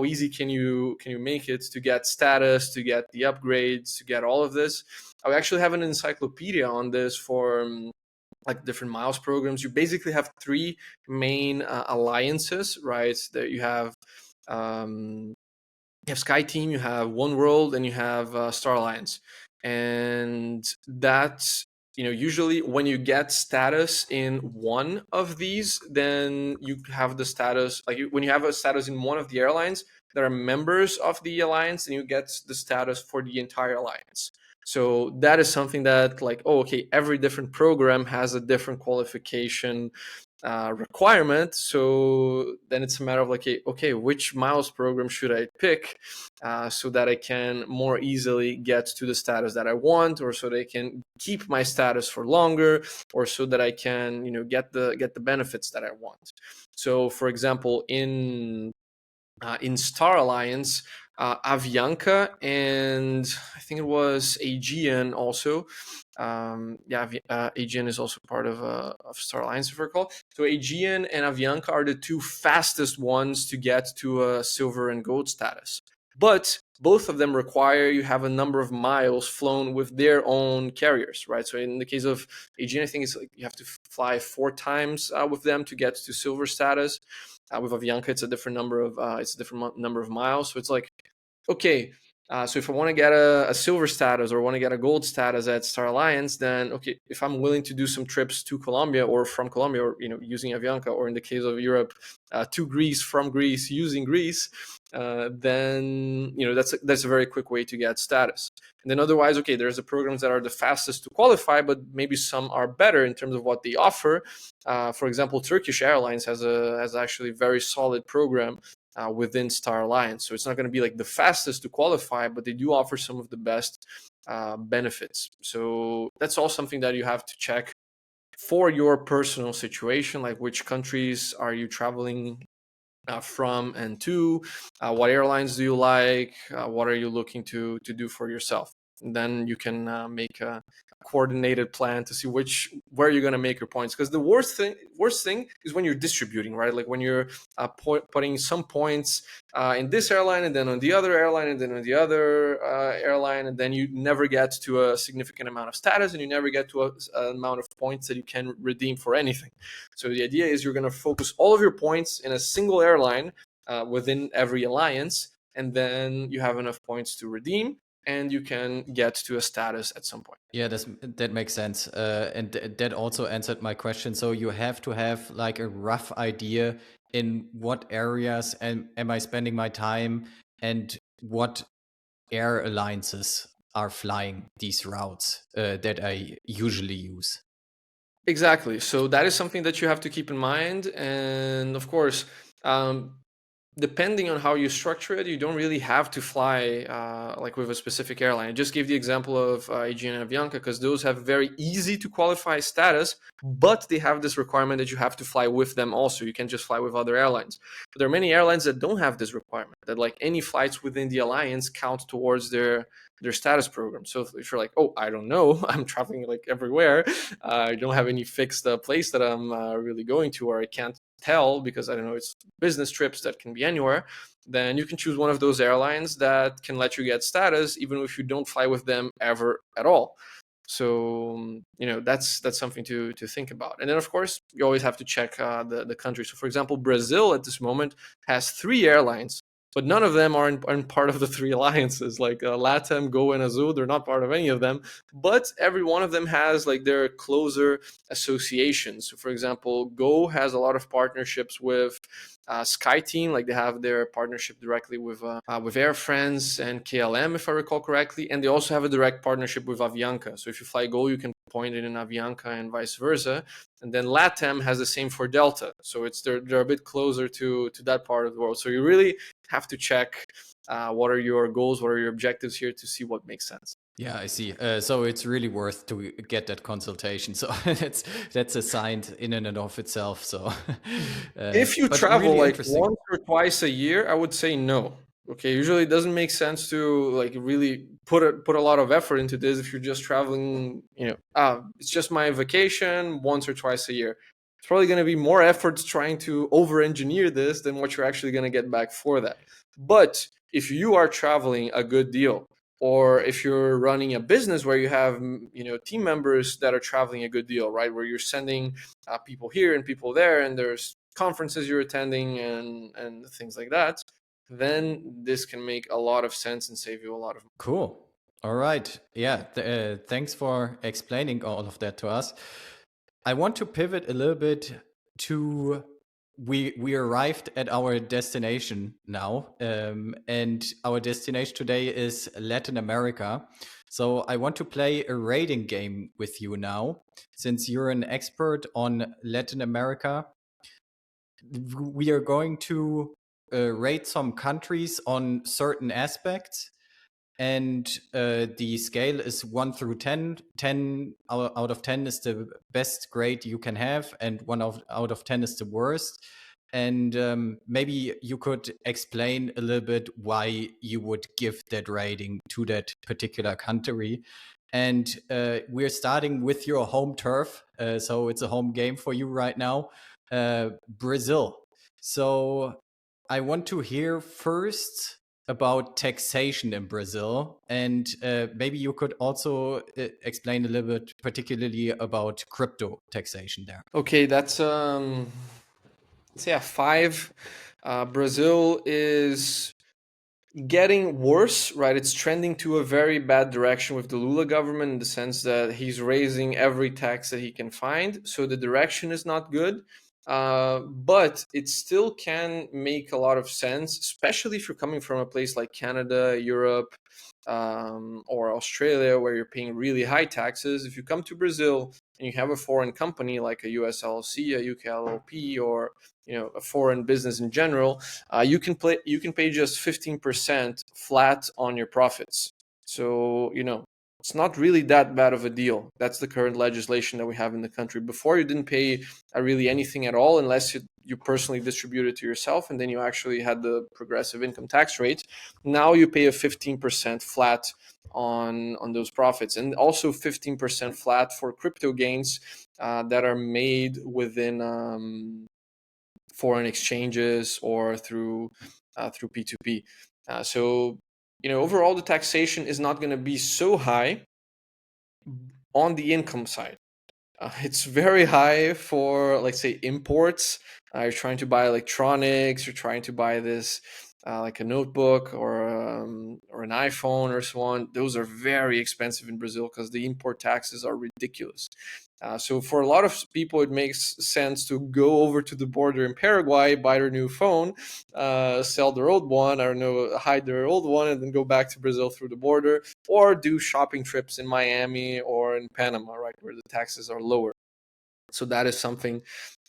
easy can you make it to get status, to get the upgrades, to get all of this. I actually have an encyclopedia on this for like different miles programs. You basically have three main alliances, right? That you have SkyTeam, you have One World, and you have Star Alliance. And that's, usually when you get status in one of these, then you have the status, like when you have a status in one of the airlines that are members of the alliance, and you get the status for the entire alliance. So that is something that, like, oh, okay, every different program has a different qualification requirement. So then it's a matter of like, okay, which miles program should I pick so that I can more easily get to the status that I want, or so they can keep my status for longer, or so that I can, get the benefits that I want. So, for example, in Star Alliance, Avianca and I think it was Aegean also. Aegean is also part of Star Alliance, if I recall. So Aegean and Avianca are the two fastest ones to get to a silver and gold status. But both of them require you have a number of miles flown with their own carriers, right? So in the case of Aegean, I think it's like you have to fly 4 times with them to get to silver status. With Avianca, it's a different number of miles. So it's like, okay, so if I want to get a silver status or want to get a gold status at Star Alliance, then okay, if I'm willing to do some trips to Colombia or from Colombia, or using Avianca, or in the case of Europe, to Greece from Greece using Greece, then that's a very quick way to get status. And then otherwise, okay, there's the programs that are the fastest to qualify, but maybe some are better in terms of what they offer. For example, Turkish Airlines has actually a very solid program within Star Alliance. So it's not going to be like the fastest to qualify, but they do offer some of the best benefits. So that's all something that you have to check for your personal situation, like which countries are you traveling from and to, what airlines do you like, what are you looking to do for yourself. And then you can make a coordinated plan to see where you're going to make your points. Because the worst thing is when you're distributing, right? Like when you're putting some points in this airline, and then on the other airline, and then on the other airline, and then you never get to a significant amount of status, and you never get to an amount of points that you can redeem for anything. So the idea is you're going to focus all of your points in a single airline within every alliance, and then you have enough points to redeem, and you can get to a status at some point. Yeah, that makes sense. And that also answered my question. So you have to have like a rough idea in what areas am I spending my time, and what air alliances are flying these routes that I usually use. Exactly. So that is something that you have to keep in mind. And of course, depending on how you structure it, you don't really have to fly like with a specific airline. I just gave the example of Aegean and Avianca because those have very easy to qualify status, but they have this requirement that you have to fly with them also. You can't just fly with other airlines. But there are many airlines that don't have this requirement, that like any flights within the alliance count towards their status program. So if you're like, oh, I don't know, I'm traveling like everywhere, I don't have any fixed place that I'm really going to, or I can't tell because I don't know, it's business trips that can be anywhere, then you can choose one of those airlines that can let you get status even if you don't fly with them ever at all. So that's something to think about. And then of course you always have to check the country. So for example, Brazil at this moment has 3 airlines but none of them aren't part of the three alliances. Like LATAM, Go, and Azul, they're not part of any of them. But every one of them has like their closer associations. So, for example, Go has a lot of partnerships with SkyTeam, like they have their partnership directly with Air France and KLM, if I recall correctly, and they also have a direct partnership with Avianca. So if you fly Go, you can point it in Avianca and vice versa. And then LATAM has the same for Delta, so they're a bit closer to that part of the world. So you really have to check what are your goals, what are your objectives here to see what makes sense. Yeah, I see. So it's really worth to get that consultation. So that's a sign in and of itself. So, If you but travel really like interesting. once or twice a year, I would say no. Okay, usually it doesn't make sense to like really put a lot of effort into this if you're just traveling. It's just my vacation once or twice a year. It's probably going to be more efforts trying to over-engineer this than what you're actually going to get back for that. But if you are traveling a good deal, or if you're running a business where you have team members that are traveling a good deal, right, where you're sending people here and people there, and there's conferences you're attending and things like that, then this can make a lot of sense and save you a lot of money. Cool. All right. Yeah. Thanks for explaining all of that to us. I want to pivot a little bit to we arrived at our destination now, and our destination today is Latin America. So I want to play a rating game with you now, since you're an expert on Latin America. We are going to rate some countries on certain aspects, and the scale is 1 through 10. 10 out of 10 is the best grade you can have, and 1 out of 10 is the worst. And maybe you could explain a little bit why you would give that rating to that particular country. And we're starting with your home turf, so it's a home game for you right now, Brazil. So I want to hear first about taxation in Brazil, and maybe you could also explain a little bit, particularly about crypto taxation there. Okay, that's let's say a 5. Brazil is getting worse, right? It's trending to a very bad direction with the Lula government, in the sense that he's raising every tax that he can find. So the direction is not good. But it still can make a lot of sense, especially if you're coming from a place like Canada, Europe, or Australia, where you're paying really high taxes. If you come to Brazil and you have a foreign company like a US LLC, a UK LLP, or a foreign business in general, you can pay just 15% flat on your profits. So it's not really that bad of a deal. That's the current legislation that we have in the country. Before, you didn't pay really anything at all unless you personally distributed to yourself, and then you actually had the progressive income tax rate. Now you pay a 15% flat on those profits, and also 15% flat for crypto gains that are made within foreign exchanges or through P2P. So overall, the taxation is not going to be so high on the income side. It's very high for, like, say, imports. You're trying to buy electronics, you're trying to buy this like a notebook or an iPhone or so on. Those are very expensive in Brazil because the import taxes are ridiculous. So for a lot of people, it makes sense to go over to the border in Paraguay, buy their new phone, sell their old one, I don't know, hide their old one, and then go back to Brazil through the border, or do shopping trips in Miami or in Panama, right, where the taxes are lower. So that is something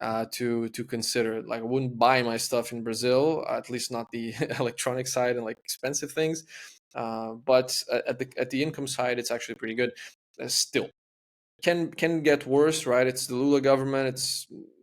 to consider. Like, I wouldn't buy my stuff in Brazil, at least not the electronic side and like expensive things. But at the income side, it's actually pretty good. Still, can get worse, right? It's the Lula government.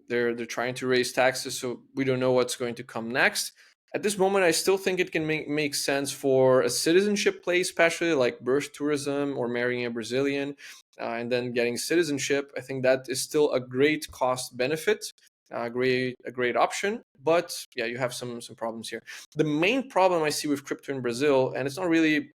They're trying to raise taxes, so we don't know what's going to come next. At this moment, I still think it can make sense for a citizenship play, especially like birth tourism or marrying a Brazilian, and then getting citizenship. I think that is still a great cost benefit, a great option. But yeah, you have some problems here. The main problem I see with crypto in Brazil, and it's not really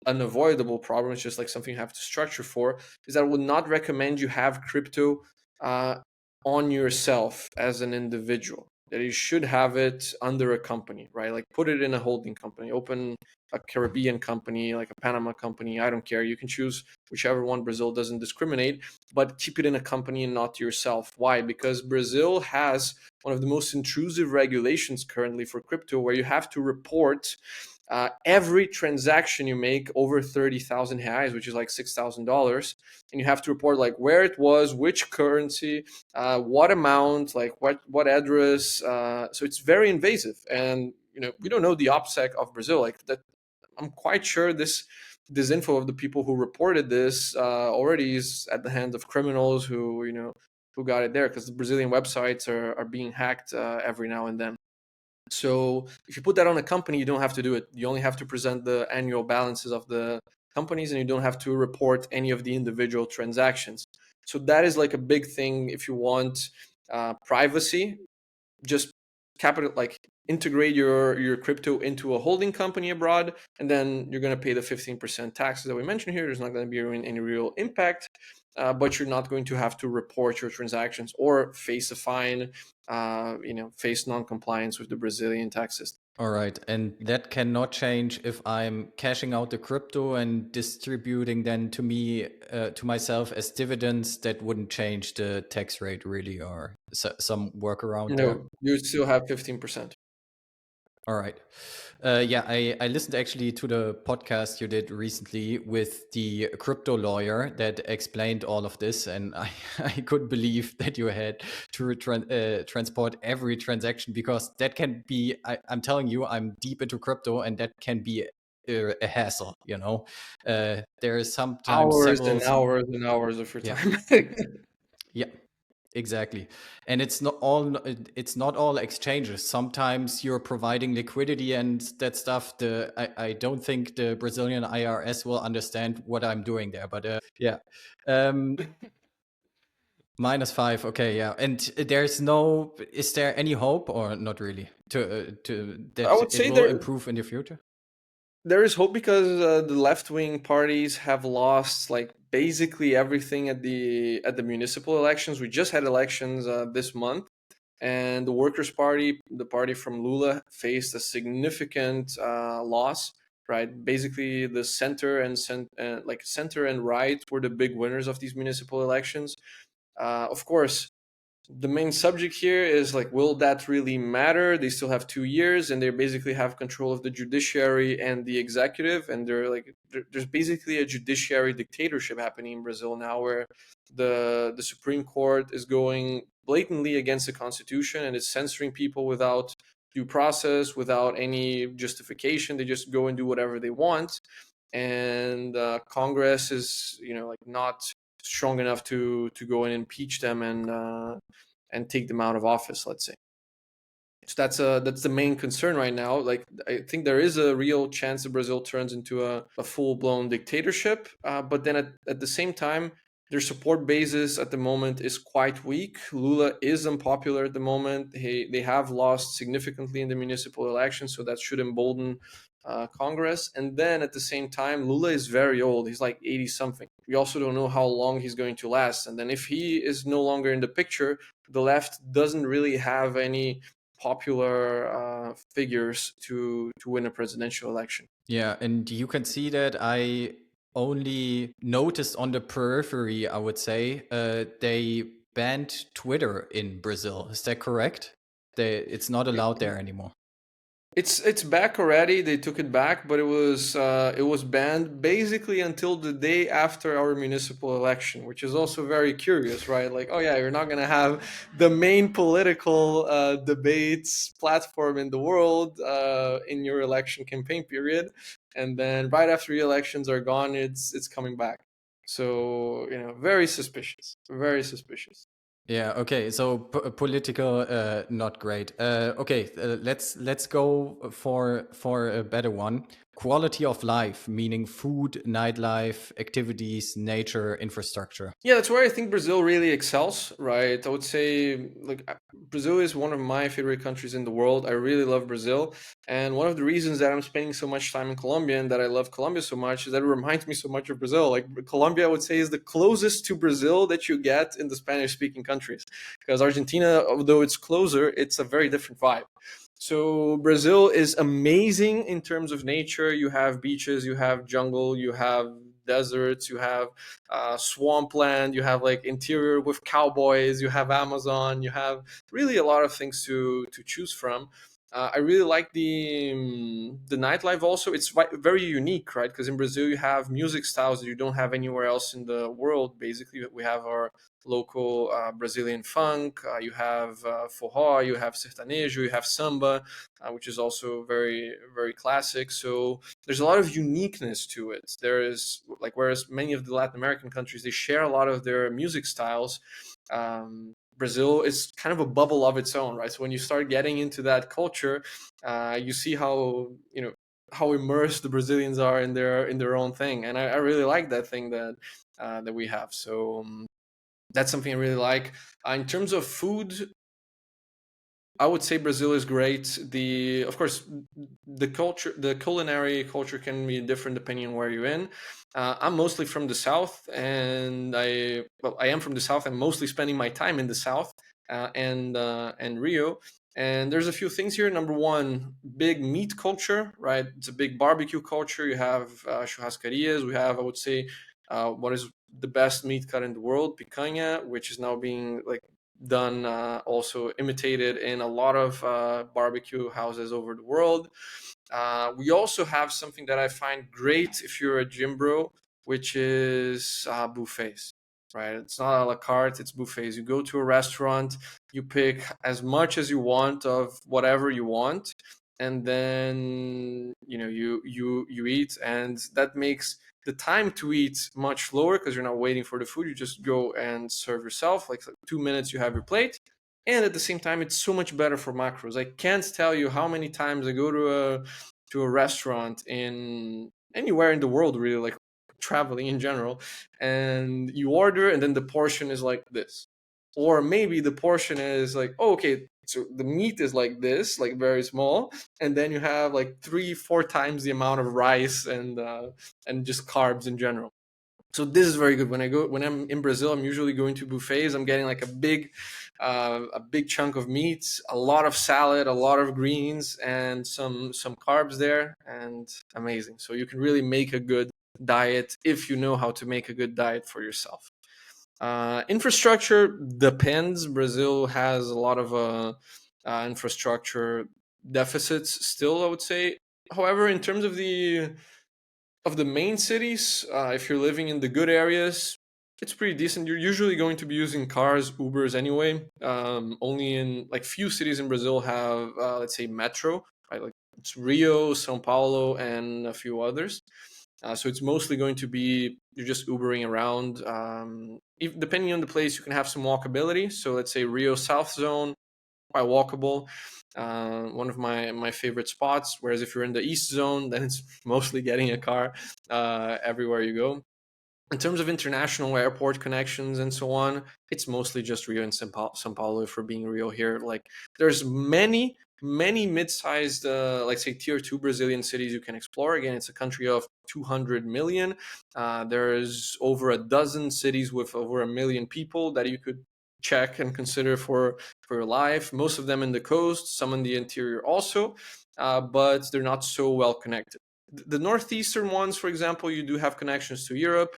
unavoidable problem, it's just like something you have to structure for, is that I would not recommend you have crypto on yourself as an individual. that you should have it under a company, right? Like put it in a holding company, open a Caribbean company, like a Panama company. I don't care. You can choose whichever one. Brazil doesn't discriminate, but keep it in a company and not yourself. Why? Because Brazil has one of the most intrusive regulations currently for crypto, where you have to report every transaction you make over 30,000 reais, which is like $6,000, and you have to report like where it was, which currency, what amount, like what address. So it's very invasive, and we don't know the OPSEC of Brazil. Like that, I'm quite sure this info of the people who reported this already is at the hands of criminals who got it there, because the Brazilian websites are being hacked every now and then. So if you put that on a company, you don't have to do it. You only have to present the annual balances of the companies, and you don't have to report any of the individual transactions. So that is like a big thing if you want privacy. Just capital like integrate your crypto into a holding company abroad, and then you're going to pay the 15% taxes that we mentioned here. There's not going to be any real impact, but you're not going to have to report your transactions or face a fine, face non-compliance with the Brazilian tax system. All right. And that cannot change if I'm cashing out the crypto and distributing then to me, to myself as dividends. That wouldn't change the tax rate really, or some workaround there. No, you still have 15%. All right. Yeah, I listened actually to the podcast you did recently with the crypto lawyer that explained all of this, and I couldn't believe that you had to transport every transaction, because that can be, I'm telling you, I'm deep into crypto, and that can be a hassle, there is sometimes Hours several. and hours and hours of your Yeah. time. Yeah. Exactly. And it's not all exchanges. Sometimes you're providing liquidity and that stuff. I don't think the Brazilian IRS will understand what I'm doing there, but yeah. -5. Okay, yeah. And is there any hope, or not really, to I that would it say will improve in the future? there is hope, because the left-wing parties have lost like basically everything at the municipal elections. We just had elections this month, and the Workers' Party, the party from Lula, faced a significant loss. Right, basically the center and center and right were the big winners of these municipal elections. Of course, the main subject here is like, will that really matter? They still have 2 years, and they basically have control of the judiciary and the executive, and there's basically a judiciary dictatorship happening in Brazil now, where the Supreme Court is going blatantly against the Constitution, and is censoring people without due process, without any justification. They just go and do whatever they want, and Congress is not strong enough to go and impeach them and take them out of office, let's say. So that's the main concern right now. Like, I think there is a real chance that Brazil turns into a full-blown dictatorship, but then at the same time, their support basis at the moment is quite weak. Lula is unpopular at the moment. They have lost significantly in the municipal elections, so that should embolden Congress. And then at the same time, Lula is very old. He's like 80 something. We also don't know how long he's going to last. And then if he is no longer in the picture, the left doesn't really have any popular figures to win a presidential election. Yeah, and you can see that I only noticed on the periphery, I would say, they banned Twitter in Brazil. Is that correct? It's not allowed there anymore. It's back already. They took it back, but it was banned basically until the day after our municipal election, which is also very curious, right? Like, oh yeah, you're not gonna have the main political debates platform in the world in your election campaign period, and then right after the elections are gone, it's coming back. So very suspicious, very suspicious. Yeah. Okay. So political, not great. Okay. Let's go for a better one. quality of life, meaning food, nightlife, activities, nature, infrastructure? Yeah, that's where I think Brazil really excels, right? I would say, like, Brazil is one of my favorite countries in the world. I really love Brazil. And one of the reasons that I'm spending so much time in Colombia and that I love Colombia so much is that it reminds me so much of Brazil. Like, Colombia, I would say, is the closest to Brazil that you get in the Spanish speaking countries. Because Argentina, although it's closer, it's a very different vibe. So Brazil is amazing in terms of nature. You have beaches, you have jungle, you have deserts, you have swampland, you have like interior with cowboys, you have Amazon, you have really a lot of things to choose from. I really like the nightlife also. It's very unique, right? Because in Brazil you have music styles that you don't have anywhere else in the world. Basically, we have our local Brazilian funk. You have forró, you have sertanejo, you have samba, which is also very very classic. So there's a lot of uniqueness to it. There is like, whereas many of the Latin American countries, they share a lot of their music styles. Brazil is kind of a bubble of its own, right? So when you start getting into that culture, you see how, how immersed the Brazilians are in their own thing, and I really like that thing that we have. So that's something I really like. In terms of food, I would say Brazil is great. Of course, the culinary culture can be different depending on where you're in. I'm mostly from the south, and I am from the south. I'm mostly spending my time in the south, and Rio. And there's a few things here. Number one, big meat culture, right? It's a big barbecue culture. You have churrascarias. We have, I would say, what is the best meat cut in the world, picanha, which is now being like done, also imitated in a lot of barbecue houses over the world. We also have something that I find great if you're a gym bro, which is buffets, right? It's not a la carte, it's buffets. You go to a restaurant, you pick as much as you want of whatever you want, and then you eat, and that makes the time to eat much lower because you're not waiting for the food. You just go and serve yourself. Like 2 minutes, you have your plate. And at the same time, it's so much better for macros. I can't tell you how many times I go to a restaurant in anywhere in the world, really, like traveling in general, and you order, and then the portion is like this, or maybe the portion is like, oh, okay, so the meat is like this, like very small, and then you have like 3-4 times the amount of rice and just carbs in general. So this is very good. When I'm in Brazil, I'm usually going to buffets. I'm getting like a big chunk of meat, a lot of salad, a lot of greens, and some carbs there, and amazing. So you can really make a good diet if you know how to make a good diet for yourself. Infrastructure depends. Brazil has a lot of infrastructure deficits still, I would say. However, in terms of the main cities, if you're living in the good areas, it's pretty decent. You're usually going to be using cars, Ubers anyway. Only in like few cities in Brazil have, let's say, metro, right? Like it's Rio, São Paulo, and a few others. So it's mostly going to be you're just Ubering around. Depending on the place, you can have some walkability. So let's say Rio South Zone, quite walkable. One of my favorite spots. Whereas if you're in the East Zone, then it's mostly getting a car everywhere you go. In terms of international airport connections and so on, it's mostly just Rio and São Paulo. For being real here, like there's many mid-sized, like say tier 2 Brazilian cities you can explore. Again, it's a country of 200 million. There's over a dozen cities with over 1 million people that you could check and consider for your life. Most of them in the coast, some in the interior also, but they're not so well connected. The northeastern ones, for example, you do have connections to Europe,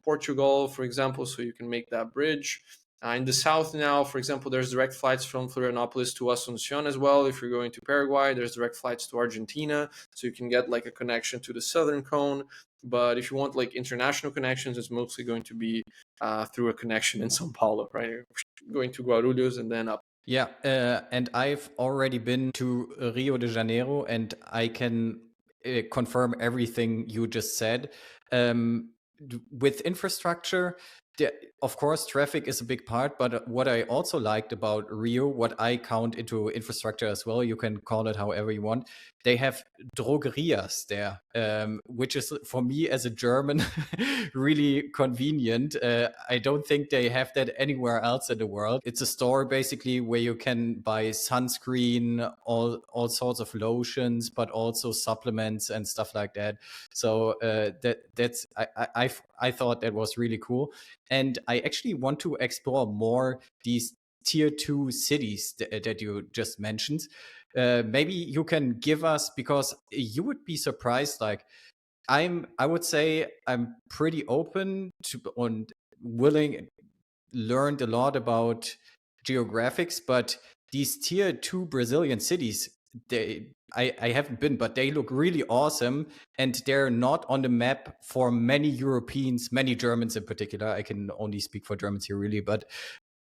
Portugal, for example, so you can make that bridge. In the south now, for example, there's direct flights from Florianopolis to Asuncion as well. If you're going to Paraguay, there's direct flights to Argentina, so you can get like a connection to the southern cone. But if you want like international connections, it's mostly going to be through a connection in São Paulo, right? Going to Guarulhos and then up. Yeah, and I've already been to Rio de Janeiro, and I can confirm everything you just said. With infrastructure, of course, traffic is a big part, but what I also liked about Rio, what I count into infrastructure as well, you can call it however you want, they have drogerias there, which is for me as a German really convenient. I don't think they have that anywhere else in the world. It's a store basically where you can buy sunscreen, all sorts of lotions, but also supplements and stuff like that. So that's I thought that was really cool, and I actually want to explore more these tier 2 cities that you just mentioned. Maybe you can give us, because you would be surprised, like I would say I'm pretty open to and willing, learned a lot about geographics, but these tier 2 Brazilian cities, I haven't been, but they look really awesome, and they're not on the map for many Europeans, many Germans in particular. I can only speak for Germans here, really, but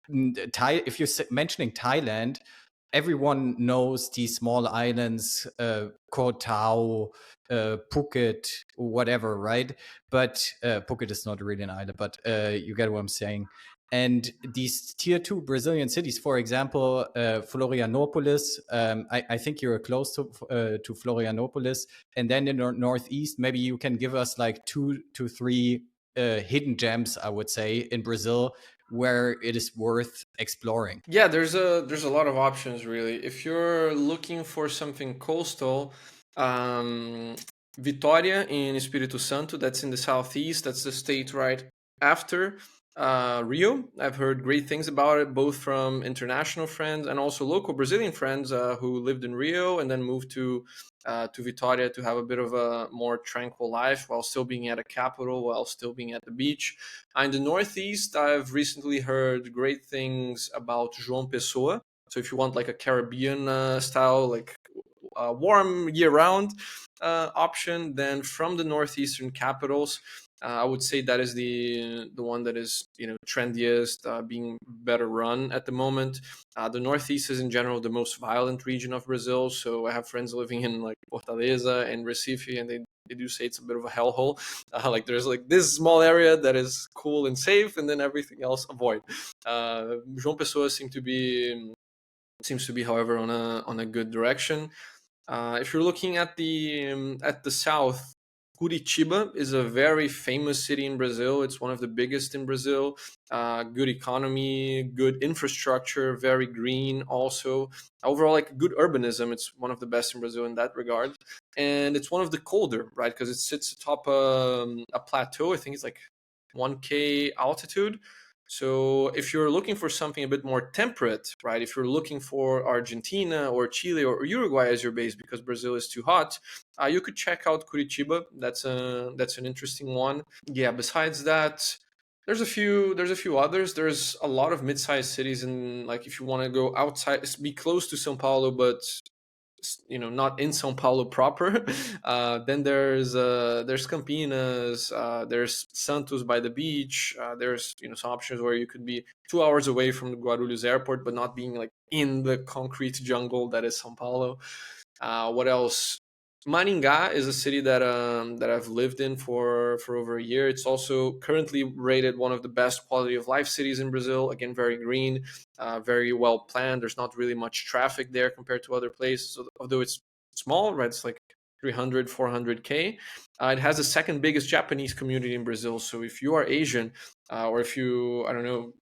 if you're mentioning Thailand, everyone knows these small islands, Koh Tao, Phuket, whatever, right? But Phuket is not really an island, but you get what I'm saying. And these tier 2 Brazilian cities, for example, Florianopolis, I think you're close to Florianopolis. And then in the northeast, maybe you can give us like 2 to 3 hidden gems, I would say, in Brazil, where it is worth exploring. Yeah, there's a lot of options really. If you're looking for something coastal, um, Vitória in Espírito Santo, that's in the southeast. That's the state right after Rio. I've heard great things about it, both from international friends and also local Brazilian friends who lived in Rio and then moved to Vitória to have a bit of a more tranquil life while still being at a capital, while still being at the beach. In the Northeast, I've recently heard great things about João Pessoa. So if you want like a Caribbean style, like warm year-round option, then from the northeastern capitals, I would say that is the one that is trendiest, being better run at the moment. The northeast is in general the most violent region of Brazil. So I have friends living in like Fortaleza and Recife, and they do say it's a bit of a hellhole. Like there's like this small area that is cool and safe, and then everything else avoid. João Pessoa seems to be, however, on a good direction. If you're looking at the south, Curitiba is a very famous city in Brazil. It's one of the biggest in Brazil. Good economy, good infrastructure, very green. Also, overall, like good urbanism. It's one of the best in Brazil in that regard, and it's one of the colder, right? Because it sits atop a plateau. I think it's like 1K altitude. So if you're looking for something a bit more temperate, right? If you're looking for Argentina or Chile or Uruguay as your base because Brazil is too hot, you could check out Curitiba. That's an interesting one. Yeah. Besides that, there's a few others. There's a lot of mid-sized cities, and like if you want to go outside, be close to São Paulo, but not in São Paulo proper. Then there's Campinas, there's Santos by the beach. There's some options where you could be 2 hours away from the Guarulhos airport, but not being like in the concrete jungle that is São Paulo. What else? Maringá is a city that I've lived in for over a year. It's also currently rated one of the best quality of life cities in Brazil. Again, very green, very well planned. There's not really much traffic there compared to other places. So, although it's small, right? It's like 300, 400K. It has the second biggest Japanese community in Brazil. So if you are Asian, or if you, I don't know,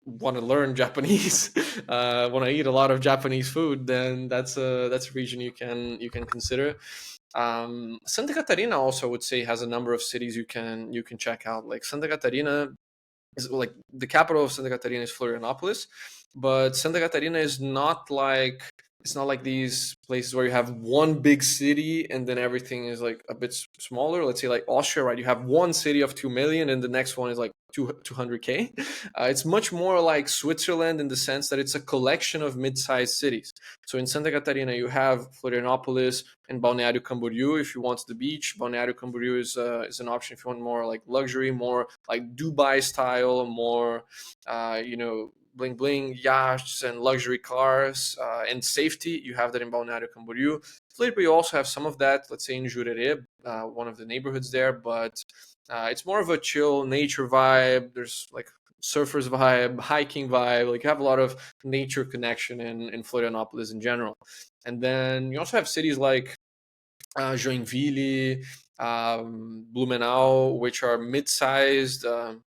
want to learn Japanese, want to eat a lot of Japanese food, then that's a region you can consider. Santa Catarina also, I would say, has a number of cities you can check out. Like Santa Catarina is like the capital of Santa Catarina is Florianopolis, but Santa Catarina is not like it's not like these places where you have one big city and then everything is like a bit smaller. Let's say like Austria, right? You have one city of 2 million and the next one is like 200K. It's much more like Switzerland in the sense that it's a collection of mid-sized cities. So in Santa Catarina, you have Florianopolis and Balneário Camboriú if you want the beach. Balneário Camboriú is an option if you want more like luxury, more like Dubai style, more bling bling yachts and luxury cars and safety. You have that in Balneário Camboriú. Floripa, you also have some of that, let's say in Jurerê, one of the neighborhoods there, but it's more of a chill nature vibe. There's like surfers vibe, hiking vibe. Like you have a lot of nature connection in Florianopolis in general. And then you also have cities like Joinville, Blumenau, which are mid-sized,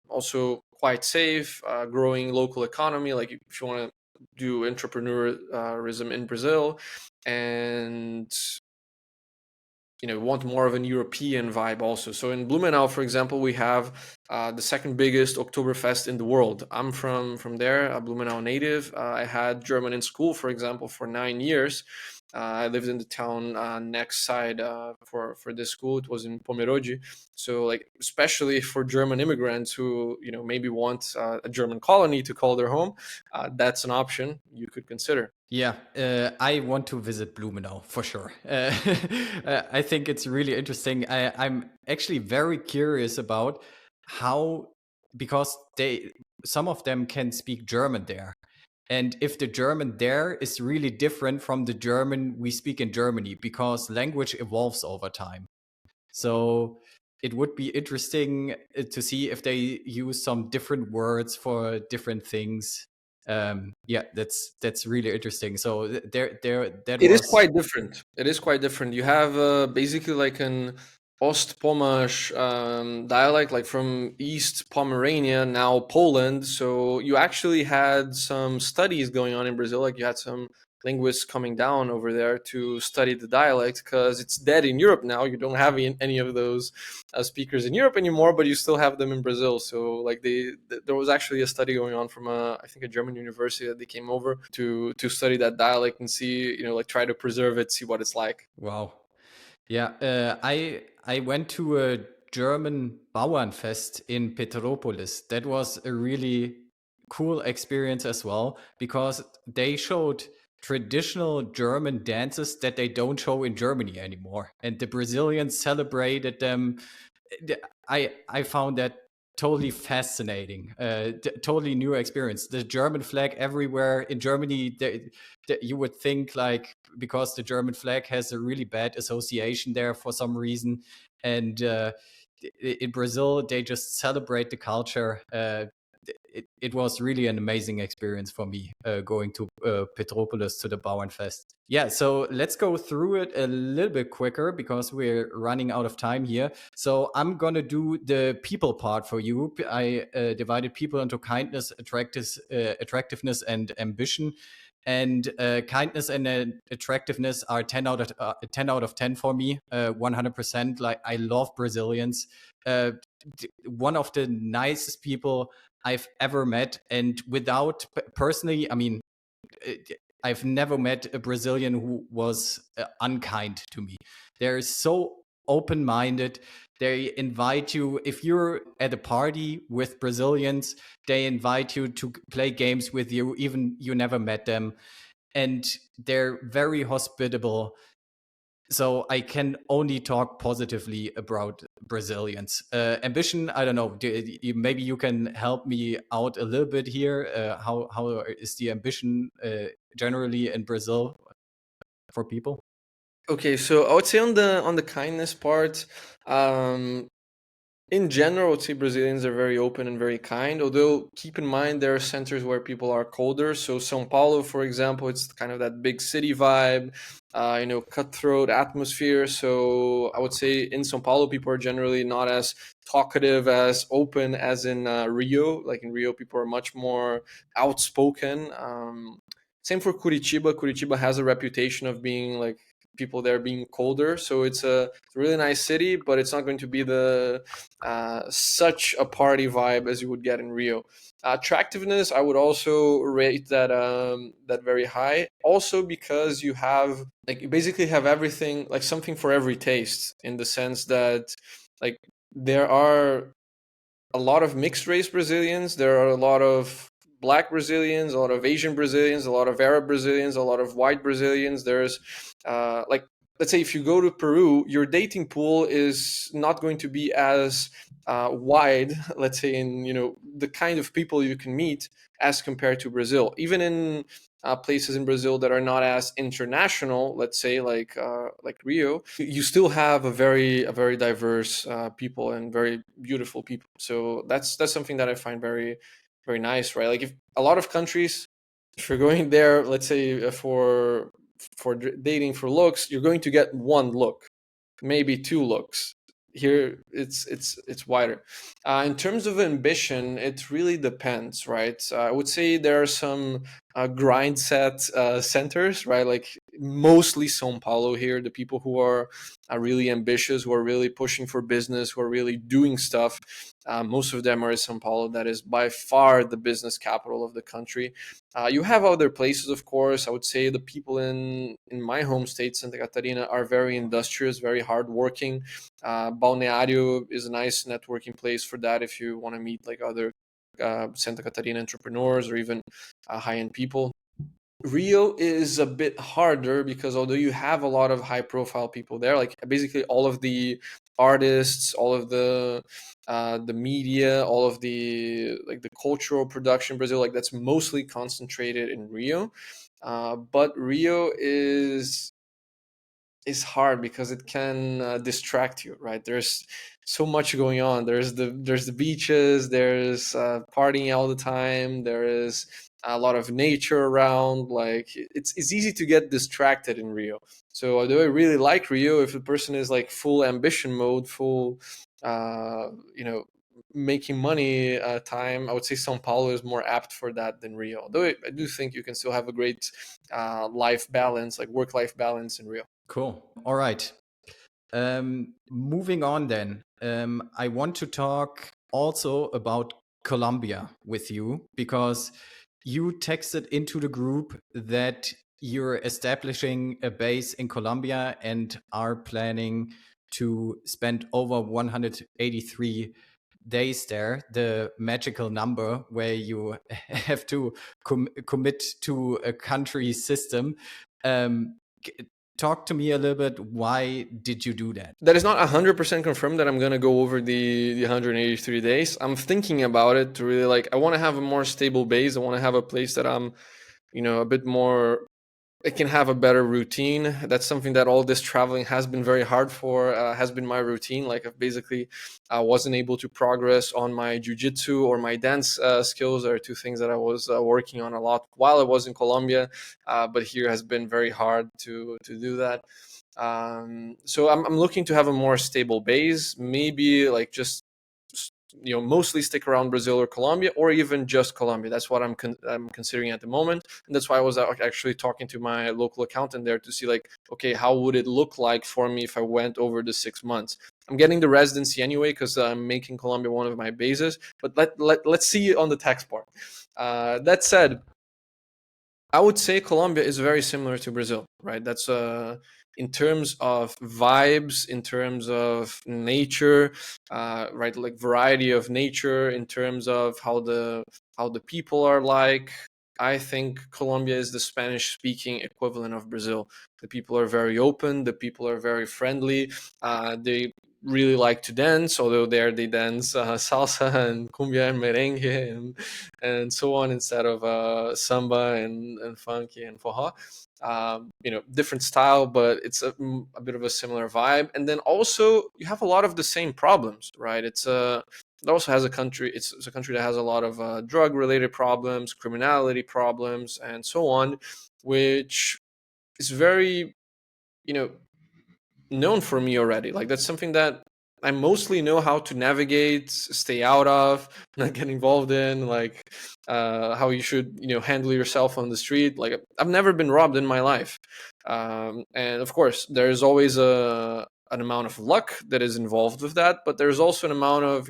also quite safe, growing local economy. Like if you want to do entrepreneurism in Brazil, and want more of an European vibe also. So in Blumenau, for example, we have the second biggest Oktoberfest in the world. I'm from there, a Blumenau native. I had German in school, for example, for 9 years. I lived in the town next side for this school. It was in Pomerode. So like, especially for German immigrants who maybe want a German colony to call their home, that's an option you could consider. Yeah, I want to visit Blumenau for sure. I think it's really interesting. I'm actually very curious about how, because some of them can speak German there, and if the German there is really different from the German we speak in Germany, because language evolves over time. So it would be interesting to see if they use some different words for different things. Yeah, that's really interesting. So that It is was quite different. It is quite different. You have basically like an Ostpommerish dialect, like from East Pomerania, now Poland. So you actually had some studies going on in Brazil. Like you had some linguists coming down over there to study the dialect because it's dead in Europe now. You don't have any of those speakers in Europe anymore, but you still have them in Brazil. So like there was actually a study going on from I think a German university that they came over to study that dialect and see, like try to preserve it, see what it's like. wow. Yeah, I went to a German Bauernfest in Petropolis. That was a really cool experience as well because they showed traditional German dances that they don't show in Germany anymore, and the Brazilians celebrated them. I found that totally fascinating, totally new experience. The German flag everywhere in Germany. You would think like because the German flag has a really bad association there for some reason, and in Brazil they just celebrate the culture. It was really an amazing experience for me going to Petropolis to the Bauernfest. Yeah, so let's go through it a little bit quicker because we're running out of time here. So I'm gonna do the people part for you. I divided people into kindness, attractiveness, and ambition. And kindness and attractiveness are 10 out of 10 for me, 100%. Like I love Brazilians. One of the nicest people I've ever met, and without personally, I mean, I've never met a Brazilian who was unkind to me. They're so open minded. They invite you, if you're at a party with Brazilians, they invite you to play games with you, even you never met them. And they're very hospitable. So I can only talk positively about Brazilians. Ambition, I don't know. Maybe you can help me out a little bit here. How is the ambition generally in Brazil for people? Okay, so I would say on the kindness part, um, in general, I would say Brazilians are very open and very kind. Although keep in mind there are centers where people are colder. So São Paulo, for example, it's kind of that big city vibe, cutthroat atmosphere. So I would say in São Paulo, people are generally not as talkative, as open as in Rio. Like in Rio, people are much more outspoken. Same for Curitiba. Curitiba has a reputation of being like people there being colder. So it's a really nice city, but it's not going to be the such a party vibe as you would get in Rio. Attractiveness, I would also rate that very high. Also because you have like you basically have everything, like something for every taste, in the sense that like there are a lot of mixed race Brazilians. There are a lot of black Brazilians, a lot of Asian Brazilians, a lot of Arab Brazilians, a lot of white Brazilians. There's like, let's say if you go to Peru, your dating pool is not going to be as wide, let's say, in the kind of people you can meet as compared to Brazil. Even in places in Brazil that are not as international, let's say like Rio, you still have a very diverse people and very beautiful people. So that's something that I find very very nice, right? Like if a lot of countries, if you're going there, let's say for dating for looks, you're going to get one look. maybe 2 looks. Here it's wider. In terms of ambition, it really depends, right? I would say there are some grind set centers, right? Like mostly São Paulo here, the people who are really ambitious, who are really pushing for business, who are really doing stuff. Most of them are in São Paulo. That is by far the business capital of the country. You have other places, of course. I would say the people in my home state, Santa Catarina, are very industrious, very hardworking. Balneario is a nice networking place for that if you want to meet like other Santa Catarina entrepreneurs or even high-end people. Rio is a bit harder because although you have a lot of high-profile people there, like basically all of the artists, all of the media, all of the like the cultural production in Brazil, like that's mostly concentrated in Rio. But Rio is hard because it can distract you, right? There's so much going on. There's the beaches, there's partying all the time, there is a lot of nature around. Like it's easy to get distracted in Rio. So although I really like Rio, if a person is like full ambition mode, full making money time, I would say Sao Paulo is more apt for that than Rio. Though I do think you can still have a great life balance, like work-life balance in Rio. Cool. All right. Moving on then. I want to talk also about Colombia with you because you texted into the group that you're establishing a base in Colombia and are planning to spend over 183 days there, the magical number where you have to commit to a country system. Talk to me a little bit. Why did you do that? That is not 100% confirmed that I'm going to go over the 183 days. I'm thinking about it to really I want to have a more stable base. I want to have a place that I'm, a bit more, it can have a better routine. That's something that all this traveling has been very hard for, has been my routine. Like I've basically wasn't able to progress on my jiu-jitsu or my dance skills. Are two things that I was working on a lot while I was in Colombia, but here has been very hard to do that. So I'm looking to have a more stable base, maybe like just mostly stick around Brazil or Colombia, or even just Colombia. That's what I'm considering at the moment, and that's why I was actually talking to my local accountant there to see okay, how would it look like for me if I went over the 6 months. I'm getting the residency anyway because I'm making Colombia one of my bases, but let's see on the tax part. That said, I would say Colombia is very similar to Brazil, right? That's in terms of vibes, in terms of nature, right? Like variety of nature, in terms of how the people are like. I think Colombia is the Spanish-speaking equivalent of Brazil. The people are very open. The people are very friendly. They really like to dance, although there they dance salsa and cumbia and merengue and so on instead of samba and funky and forró. Different style, but it's a bit of a similar vibe. And then also you have a lot of the same problems, right? It also has a country. It's a country that has a lot of drug-related problems, criminality problems, and so on, which is very, known for me already. Like that's something that I mostly know how to navigate, stay out of, not get involved in, like how you should, handle yourself on the street. Like I've never been robbed in my life, and of course, there's always an amount of luck that is involved with that, but there's also an amount of,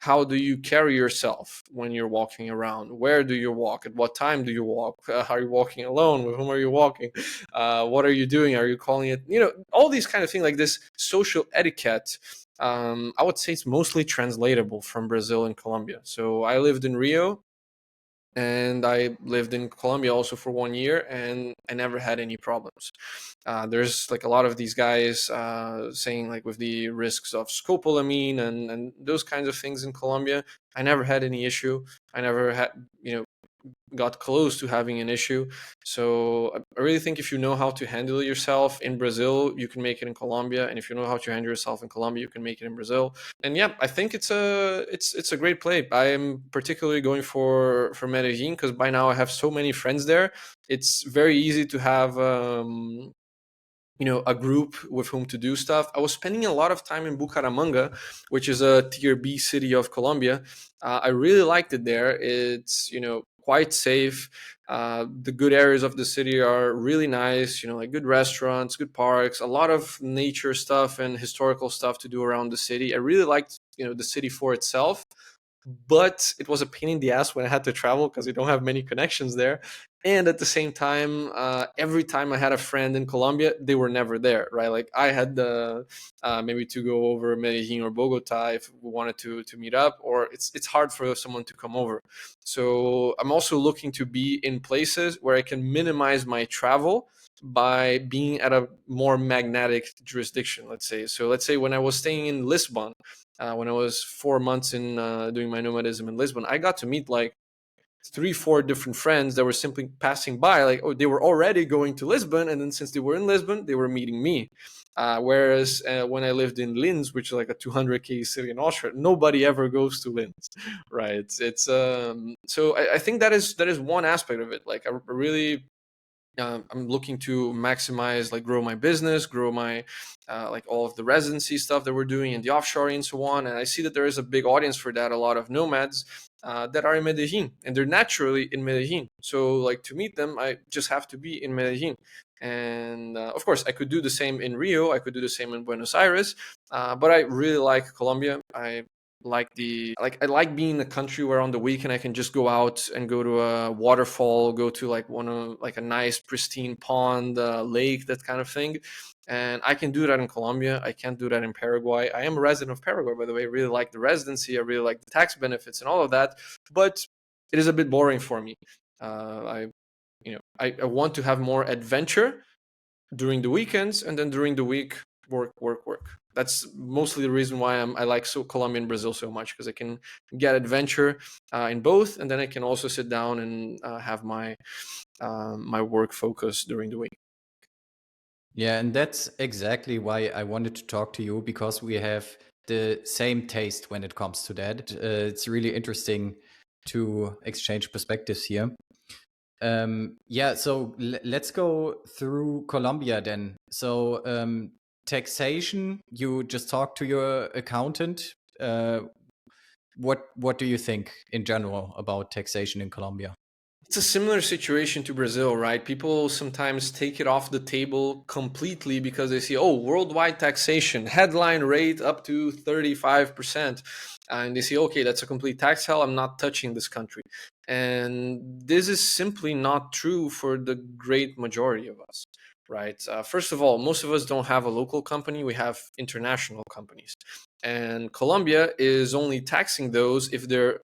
how do you carry yourself when you're walking around? Where do you walk? At what time do you walk? Are you walking alone? With whom are you walking? What are you doing? Are you calling it? All these kind of things, like this social etiquette. I would say it's mostly translatable from Brazil and Colombia. So I lived in Rio, and I lived in Colombia also for 1 year, and I never had any problems. There's like a lot of these guys saying like with the risks of scopolamine and those kinds of things in Colombia. I never had any issue. I never had, got close to having an issue. So I really think if you know how to handle yourself in Brazil, you can make it in Colombia, and if you know how to handle yourself in Colombia, you can make it in Brazil. And yeah, I think it's a great play. I am particularly going for Medellin because by now I have so many friends there. It's very easy to have a group with whom to do stuff. I was spending a lot of time in Bucaramanga, which is a tier B city of Colombia. I really liked it there. It's, quite safe. The good areas of the city are really nice, like good restaurants, good parks, a lot of nature stuff and historical stuff to do around the city. I really liked, the city for itself, but it was a pain in the ass when I had to travel because we don't have many connections there. And at the same time, every time I had a friend in Colombia, they were never there, right? Like I had the maybe to go over Medellin or Bogota if we wanted to meet up, or it's hard for someone to come over. So I'm also looking to be in places where I can minimize my travel by being at a more magnetic jurisdiction, let's say. So let's say when I was staying in Lisbon, when I was 4 months in doing my nomadism in Lisbon, I got to meet like 3, 4 different friends that were simply passing by. Like, oh, they were already going to Lisbon, and then since they were in Lisbon, they were meeting me. Whereas when I lived in Linz, which is like a 200K city in Austria, nobody ever goes to Linz, right? It's so I think that is one aspect of it. Like I really I'm looking to maximize, like grow my business, grow my like all of the residency stuff that we're doing and the offshoring and so on. And I see that there is a big audience for that. A lot of nomads that are in Medellin, and they're naturally in Medellin. So like to meet them, I just have to be in Medellin. And of course, I could do the same in Rio. I could do the same in Buenos Aires. But I really like Colombia. I like being in a country where on the weekend I can just go out and go to a waterfall, go to like one of like a nice pristine pond, lake, that kind of thing. And I can do that in Colombia. I can't do that in Paraguay. I am a resident of Paraguay, by the way. I really like the residency. I really like the tax benefits and all of that. But it is a bit boring for me. I want to have more adventure during the weekends, and then during the week, work, work, work. That's mostly the reason why I like Colombia and Brazil so much, because I can get adventure in both, and then I can also sit down and have my work focus during the week. Yeah, and that's exactly why I wanted to talk to you, because we have the same taste when it comes to that. It's really interesting to exchange perspectives here. Yeah, so let's go through Colombia then. So taxation, you just talked to your accountant. What do you think in general about taxation in Colombia? It's a similar situation to Brazil, right? People sometimes take it off the table completely because they see, oh, worldwide taxation, headline rate up to 35%. And they say, okay, that's a complete tax hell. I'm not touching this country. And this is simply not true for the great majority of us, right? First of all, most of us don't have a local company, we have international companies. And Colombia is only taxing those if they're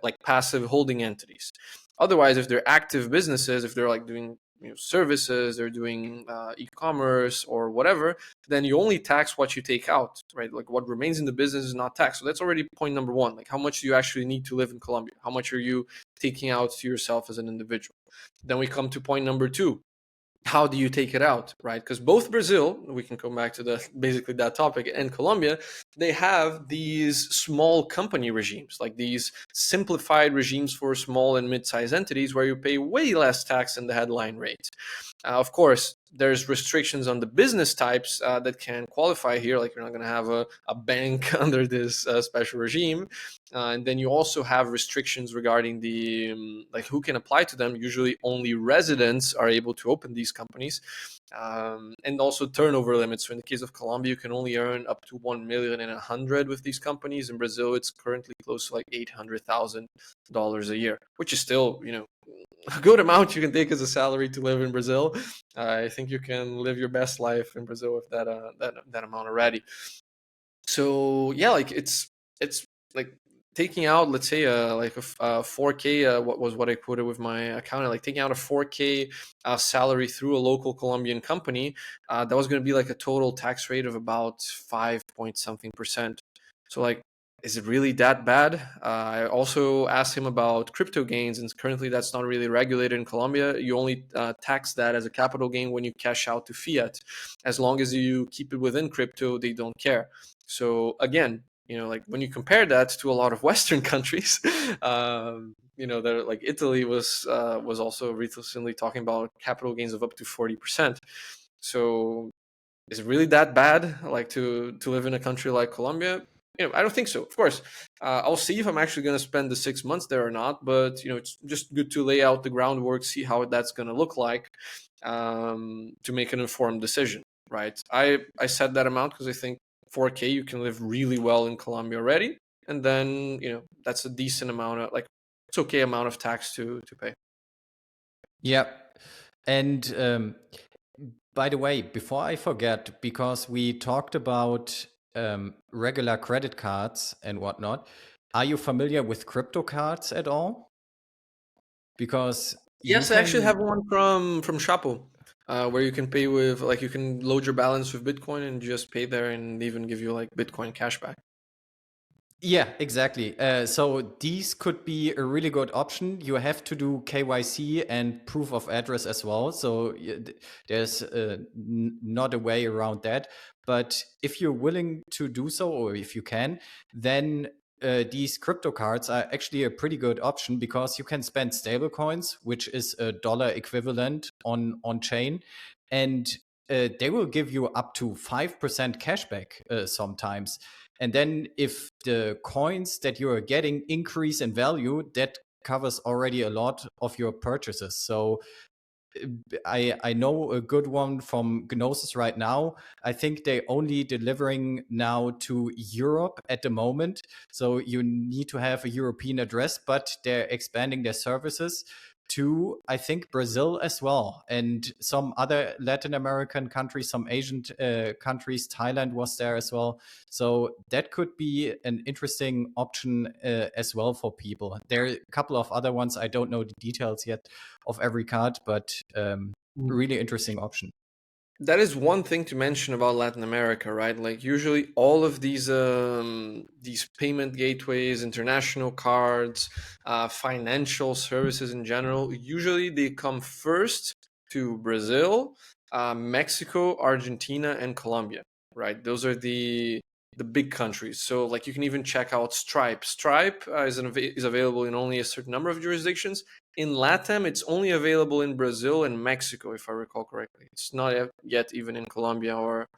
like passive holding entities. Otherwise, if they're active businesses, if they're like doing services, they're doing e-commerce or whatever, then you only tax what you take out, right? Like what remains in the business is not taxed. So that's already point number one. Like how much do you actually need to live in Colombia? How much are you taking out to yourself as an individual? Then we come to point number two. How do you take it out, right? Because both Brazil, we can come back to basically that topic, and Colombia, they have these small company regimes, like these simplified regimes for small and mid-sized entities where you pay way less tax than the headline rate. Of course, there's restrictions on the business types that can qualify here, like you're not going to have a bank under this special regime. And then you also have restrictions regarding the like who can apply to them. Usually only residents are able to open these companies. And also turnover limits. So in the case of Colombia, you can only earn up to 1,100,000 with these companies. In Brazil, it's currently close to like $800,000 a year, which is still, a good amount you can take as a salary to live in Brazil. I think you can live your best life in Brazil with that amount already. So yeah, like it's like taking out, let's say, like a 4K. What I quoted with my accountant, like taking out a 4K salary through a local Colombian company. That was going to be like a total tax rate of about 5 point something percent. So like, is it really that bad? I also asked him about crypto gains, and currently that's not really regulated in Colombia. You only tax that as a capital gain when you cash out to fiat. As long as you keep it within crypto, they don't care. So again, like when you compare that to a lot of Western countries, that like Italy was also recently talking about capital gains of up to 40%. So is it really that bad, like to live in a country like Colombia? I don't think so. Of course, I'll see if I'm actually going to spend the 6 months there or not. But it's just good to lay out the groundwork, see how that's going to look like, to make an informed decision. Right? I set that amount because I think 4K you can live really well in Colombia already, and then that's a decent amount of, like, it's okay amount of tax to pay. Yeah. And by the way, before I forget, because we talked about regular credit cards and whatnot, are you familiar with crypto cards at all? Because you Yes, I actually have can. one from Chapo, where you can pay with, like, you can load your balance with Bitcoin and just pay there, and even give you like Bitcoin cashback. Yeah, exactly. So these could be a really good option. You have to do KYC and proof of address as well. So there's not a way around that. But if you're willing to do so, or if you can, then these crypto cards are actually a pretty good option because you can spend stable coins, which is a dollar equivalent on chain, and they will give you up to 5% cashback sometimes. And then if the coins that you are getting increase in value, that covers already a lot of your purchases. So I know a good one from Gnosis right now. I think they only delivering now to Europe at the moment. So you need to have a European address, but they're expanding their services to, I think, Brazil as well, and some other Latin American countries, some Asian countries. Thailand was there as well. So that could be an interesting option as well for people. There are a couple of other ones. I don't know the details yet of every card, but really interesting option. That is one thing to mention about Latin America, right? Like, usually all of these payment gateways, international cards, financial services in general, usually they come first to Brazil, Mexico, Argentina, and Colombia, right? Those are the big countries. So, like, you can even check out Stripe. Stripe is available in only a certain number of jurisdictions. In LATAM, it's only available in Brazil and Mexico, if I recall correctly. It's not yet even in Colombia or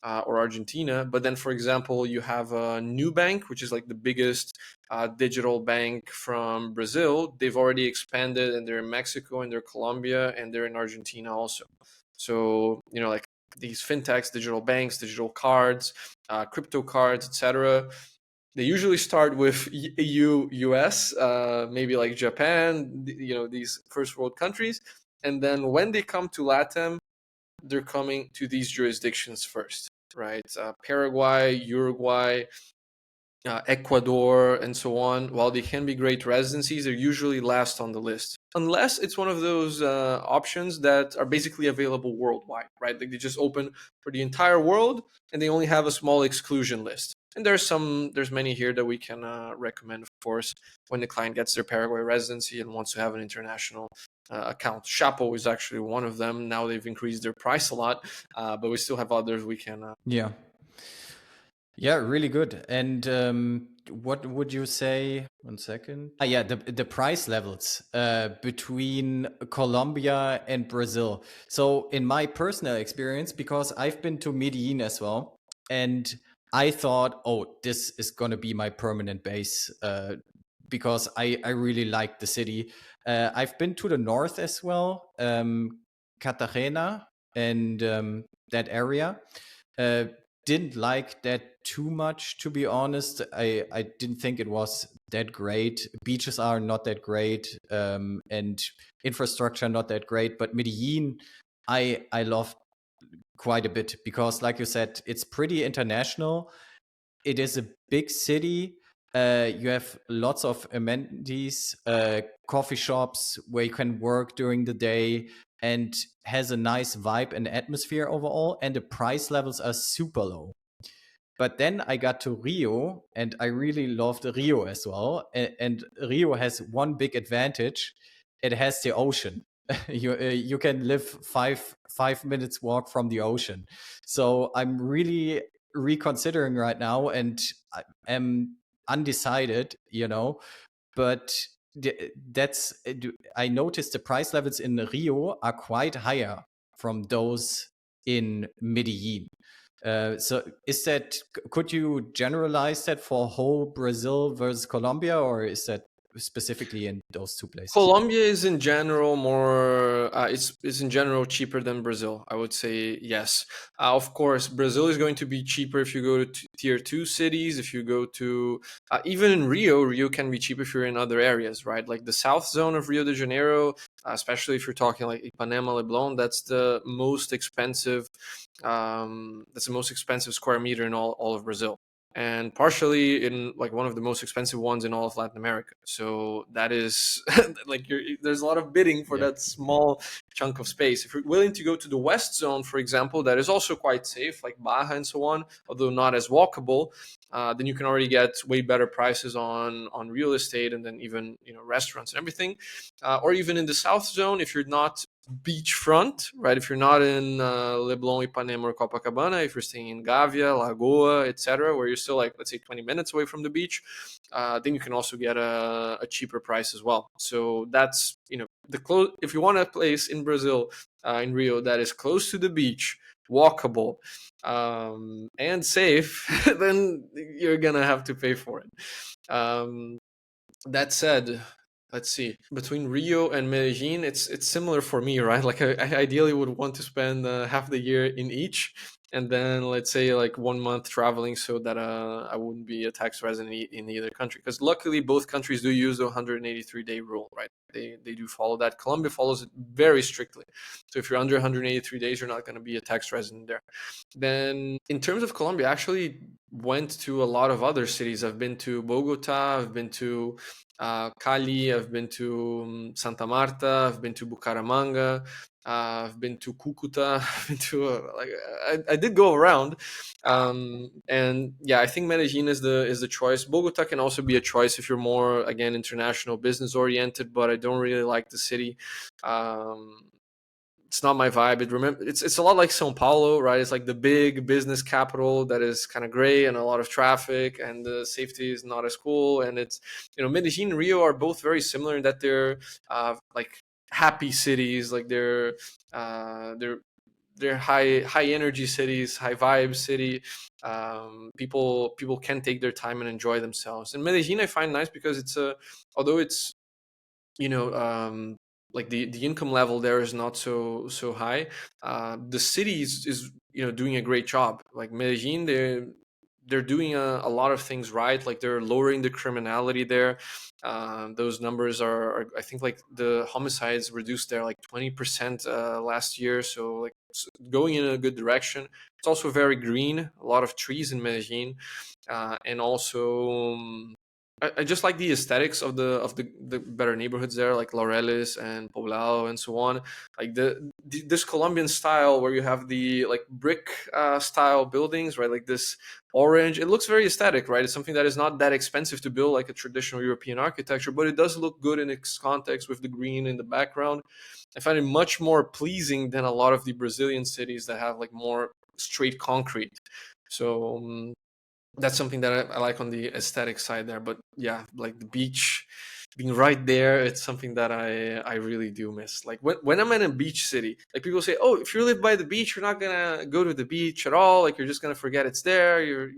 Argentina. But then, for example, you have a Nubank, which is like the biggest digital bank from Brazil. They've already expanded, and they're in Mexico, and they're Colombia, and they're in Argentina also. So, like, these fintechs, digital banks, digital cards, crypto cards, etc. They usually start with EU, US, maybe like Japan, these first world countries. And then when they come to LATAM, they're coming to these jurisdictions first, right? Paraguay, Uruguay, Ecuador, and so on. While they can be great residencies, they're usually last on the list, unless it's one of those options that are basically available worldwide, right? Like, they just open for the entire world, and they only have a small exclusion list. And there's many here that we can recommend, of course, when the client gets their Paraguay residency and wants to have an international account. Chapo is actually one of them. Now they've increased their price a lot, but we still have others we can. Yeah. Yeah, really good. And what would you say? 1 second. Yeah, the price levels between Colombia and Brazil. So, in my personal experience, because I've been to Medellin as well, and I thought, oh, this is going to be my permanent base because I really like the city. I've been to the north as well, Cartagena and that area. Uh, didn't like that too much, to be honest. I didn't think it was that great. Beaches are not that great, and infrastructure not that great. But Medellin, I loved quite a bit because, like you said, it's pretty international. It is a big city. You have lots of amenities, coffee shops where you can work during the day, and has a nice vibe and atmosphere overall. And the price levels are super low. But then I got to Rio, and I really loved Rio as well. And Rio has one big advantage: it has the ocean. You can live 5 minutes walk from the ocean. So I'm really reconsidering right now, and I am undecided. But that's I noticed the price levels in Rio are quite higher from those in Medellin. So could you generalize that for whole Brazil versus Colombia, or is that specifically in those two places? Colombia is in general more it's in general cheaper than Brazil. I would say yes. Of course, Brazil is going to be cheaper if you go to tier 2 cities. If you go to even in Rio can be cheap if you're in other areas, right? Like the south zone of Rio de Janeiro, especially if you're talking like Ipanema, Leblon, that's the most expensive. That's the most expensive square meter in all of Brazil, and partially in like one of the most expensive ones in all of Latin America. So that is like there's a lot of bidding for Yeah. that small chunk of space. If you're willing to go to the West Zone, for example, that is also quite safe, like Baja and so on, although not as walkable, then you can already get way better prices on real estate, and then even restaurants and everything. Or even in the South Zone, if you're not beachfront, right? If you're not in Leblon, Ipanema, or Copacabana, if you're staying in Gavia, Lagoa, etc., where you're still like, let's say, 20 minutes away from the beach, then you can also get a cheaper price as well. So that's if you want a place in Brazil, in Rio, that is close to the beach, walkable, and safe, then you're gonna have to pay for it. That said, let's see, between Rio and Medellin, it's similar for me, right? Like I ideally would want to spend half the year in each, and then let's say like 1 month traveling, so that I wouldn't be a tax resident in either country. Because luckily both countries do use the 183-day rule, right? They do follow that. Colombia follows it very strictly. So if you're under 183 days, you're not going to be a tax resident there. Then in terms of Colombia, I actually went to a lot of other cities. I've been to Bogota, I've been to Cali, I've been to Santa Marta, I've been to Bucaramanga, I've been to Cucuta, I've been to I did go around, and yeah, I think Medellin is the choice. Bogota can also be a choice if you're more, again, international business oriented, but I don't really like the city. It's not my vibe. It's a lot like Sao Paulo, right? It's like the big business capital that is kind of gray and a lot of traffic, and the safety is not as cool. And it's Medellin and Rio are both very similar in that they're like happy cities, like they're high energy cities, high vibe city. People can take their time and enjoy themselves. And Medellin I find nice because although it's like the income level there is not so high. The city is doing a great job. Like Medellin, they're doing a lot of things right. Like they're lowering the criminality there. Those numbers are I think like the homicides reduced there like 20% last year. So like going in a good direction. It's also very green, a lot of trees in Medellin, and also I just like the aesthetics of the better neighborhoods there, like Laureles and Poblado and so on. Like this Colombian style where you have the like brick style buildings, right? Like this orange. It looks very aesthetic, right? It's something that is not that expensive to build, like a traditional European architecture, but it does look good in its context with the green in the background. I find it much more pleasing than a lot of the Brazilian cities that have like more straight concrete. So that's something that I like on the aesthetic side there. But yeah, like the beach being right there, it's something that I really do miss. Like when I'm in a beach city, like people say, oh, if you live by the beach, you're not gonna go to the beach at all. Like you're just gonna forget it's there.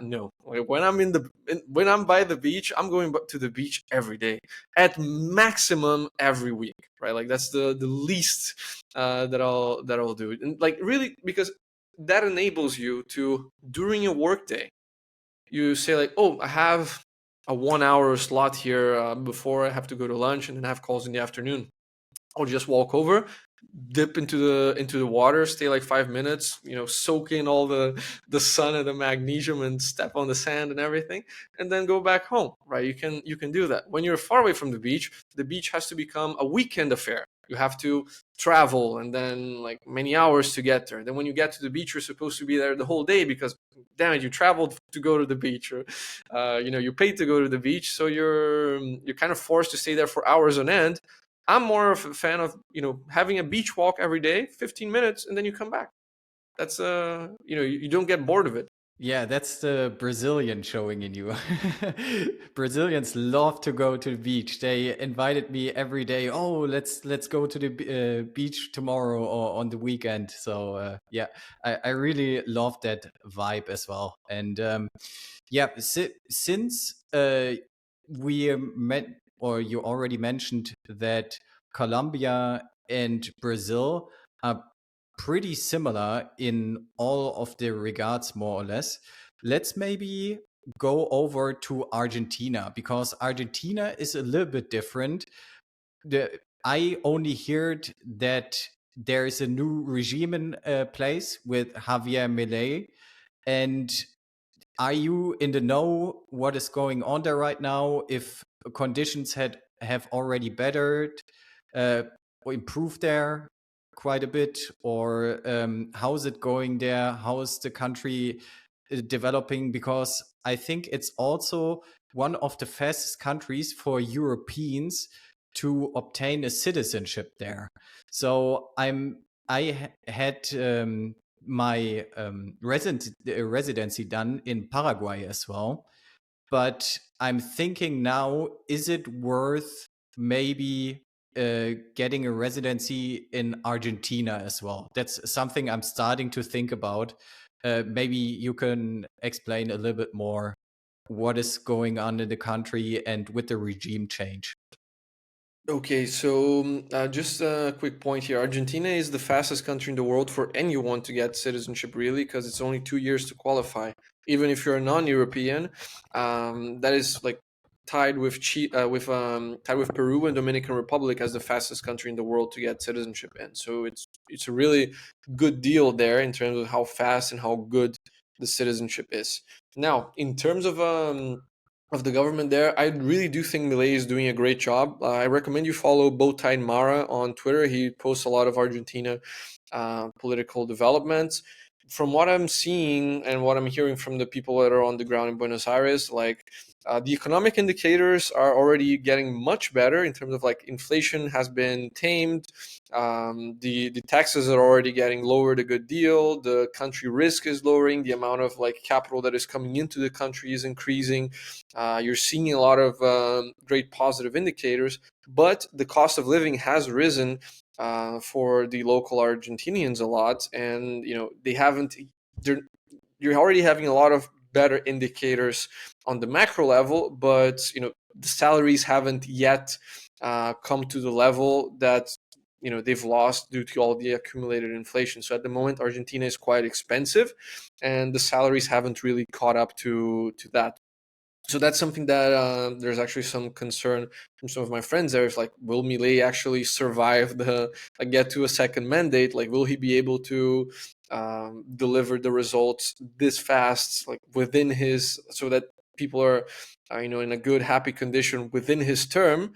No. When when I'm by the beach, I'm going to the beach every day, at maximum every week, right? Like that's the least that I'll do. And like really, because that enables you to, during your workday, you say like, oh, I have a 1 hour slot here before I have to go to lunch, and then have calls in the afternoon. I'll just walk over, dip into the water, stay like 5 minutes, soak in all the sun and the magnesium, and step on the sand and everything, and then go back home, right? You can do that. When you're far away from the beach has to become a weekend affair. You have to travel, and then like many hours to get there. Then when you get to the beach, you're supposed to be there the whole day, because damn it, you traveled to go to the beach, or you paid to go to the beach, so you're kind of forced to stay there for hours on end. I'm more of a fan of having a beach walk every day, 15 minutes, and then you come back. That's you don't get bored of it. Yeah, that's the Brazilian showing in you. Brazilians love to go to the beach. They invited me every day. Oh, let's go to the beach tomorrow or on the weekend. So yeah, I really love that vibe as well. And yeah, since we met, or you already mentioned that Colombia and Brazil are pretty similar in all of the regards, more or less. Let's maybe go over to Argentina, because Argentina is a little bit different. I only heard that there is a new regime in place with Javier Milei. And are you in the know what is going on there right now? If conditions have already bettered or improved there quite a bit, or how's it going there? How is the country developing? Because I think it's also one of the fastest countries for Europeans to obtain a citizenship there. So had my residency done in Paraguay as well. But I'm thinking now, is it worth maybe getting a residency in Argentina as well? That's something I'm starting to think about. Maybe you can explain a little bit more what is going on in the country and with the regime change. Okay, so just a quick point here. Argentina is the fastest country in the world for anyone to get citizenship, really, because it's only 2 years to qualify. Even if you're a non-European, that is like tied with tied with Peru and Dominican Republic as the fastest country in the world to get citizenship in. So it's a really good deal there in terms of how fast and how good the citizenship is. Now, in terms of the government there, I really do think Milei is doing a great job. I recommend you follow Bowtie Mara on Twitter. He posts a lot of Argentina political developments. From what I'm seeing and what I'm hearing from the people that are on the ground in Buenos Aires, like the economic indicators are already getting much better in terms of like inflation has been tamed. The taxes are already getting lowered a good deal. The country risk is lowering. The amount of like capital that is coming into the country is increasing. You're seeing a lot of great positive indicators, but the cost of living has risen for the local Argentinians a lot, and they haven't. You're already having a lot of better indicators on the macro level, but the salaries haven't yet come to the level that they've lost due to all the accumulated inflation. So at the moment, Argentina is quite expensive, and the salaries haven't really caught up to that. So that's something that there's actually some concern from some of my friends there. Is like, will Milei actually survive get to a second mandate? Like, will he be able to deliver the results this fast, like within his, so that people are, in a good, happy condition within his term?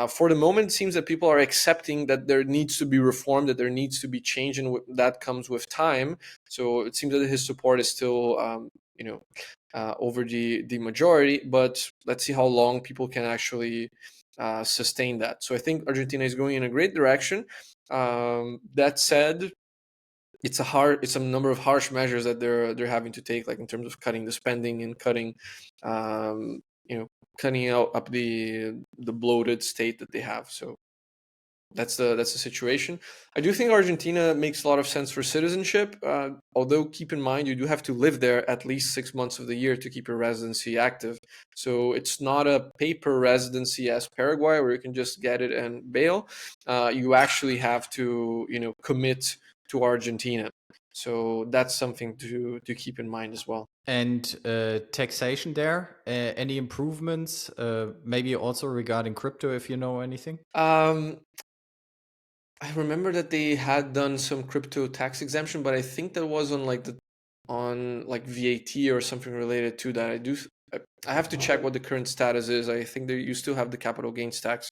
For the moment, it seems that people are accepting that there needs to be reform, that there needs to be change, and that comes with time. So it seems that his support is still, over the majority, but let's see how long people can actually sustain that. So I think Argentina is going in a great direction. That said, it's a number of harsh measures that they're having to take, like in terms of cutting the spending and um, cutting out up the bloated state that they have. So that's the situation. I do think Argentina makes a lot of sense for citizenship. Although keep in mind you do have to live there at least 6 months of the year to keep your residency active. So it's not a paper residency as Paraguay where you can just get it and bail. You actually have to commit to Argentina. So that's something to keep in mind as well. And taxation there, any improvements? Maybe also regarding crypto, if you know anything. I remember that they had done some crypto tax exemption, but I think that was on like VAT or something related to that. I have to check what the current status is. I think that you still have the capital gains tax,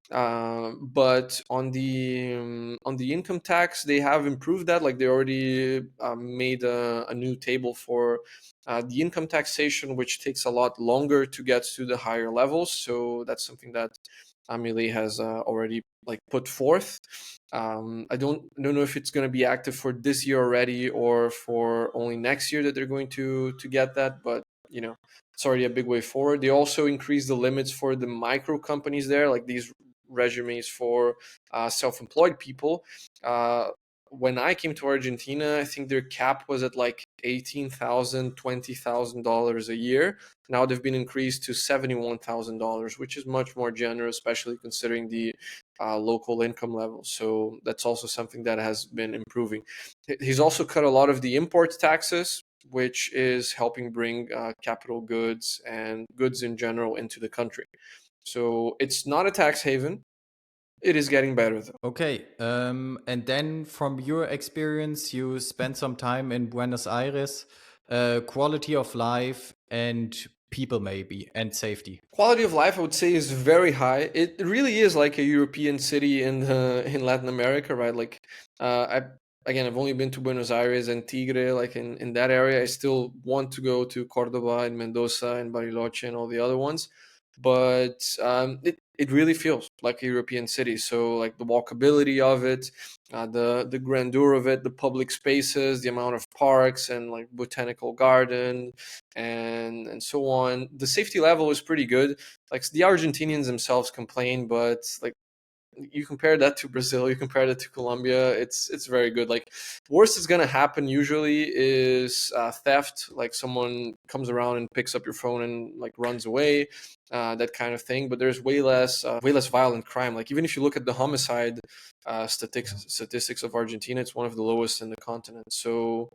but on the income tax, they have improved that. Like they already made a new table for the income taxation, which takes a lot longer to get to the higher levels. So that's something that Milei has already like put forth. I don't know if it's going to be active for this year already or for only next year that they're going to get that, but it's already a big way forward. They also increased the limits for the micro companies there, like these resumes for self-employed people. When I came to Argentina, I think their cap was at like $18,000, $20,000 a year. Now they've been increased to $71,000, which is much more generous, especially considering the local income level. So that's also something that has been improving. He's also cut a lot of the import taxes, which is helping bring capital goods and goods in general into the country. So it's not a tax haven. It is getting better though. Okay. And then from your experience, you spent some time in Buenos Aires, quality of life and people maybe and safety. Quality of life, I would say, is very high. It really is like a European city in Latin America, right? Like, I've only been to Buenos Aires and Tigre, like in that area. I still want to go to Cordoba and Mendoza and Bariloche and all the other ones, but it really feels like a European city. So like the walkability of it, the grandeur of it, the public spaces, the amount of parks and like botanical garden and so on. The safety level is pretty good. Like the Argentinians themselves complain, but like you compare that to Brazil, you compare that to Colombia, it's very good. Like worst is gonna happen usually is theft, like someone comes around and picks up your phone and like runs away, that kind of thing. But there's way less violent crime. Like even if you look at the homicide statistics of Argentina, it's one of the lowest in the continent. So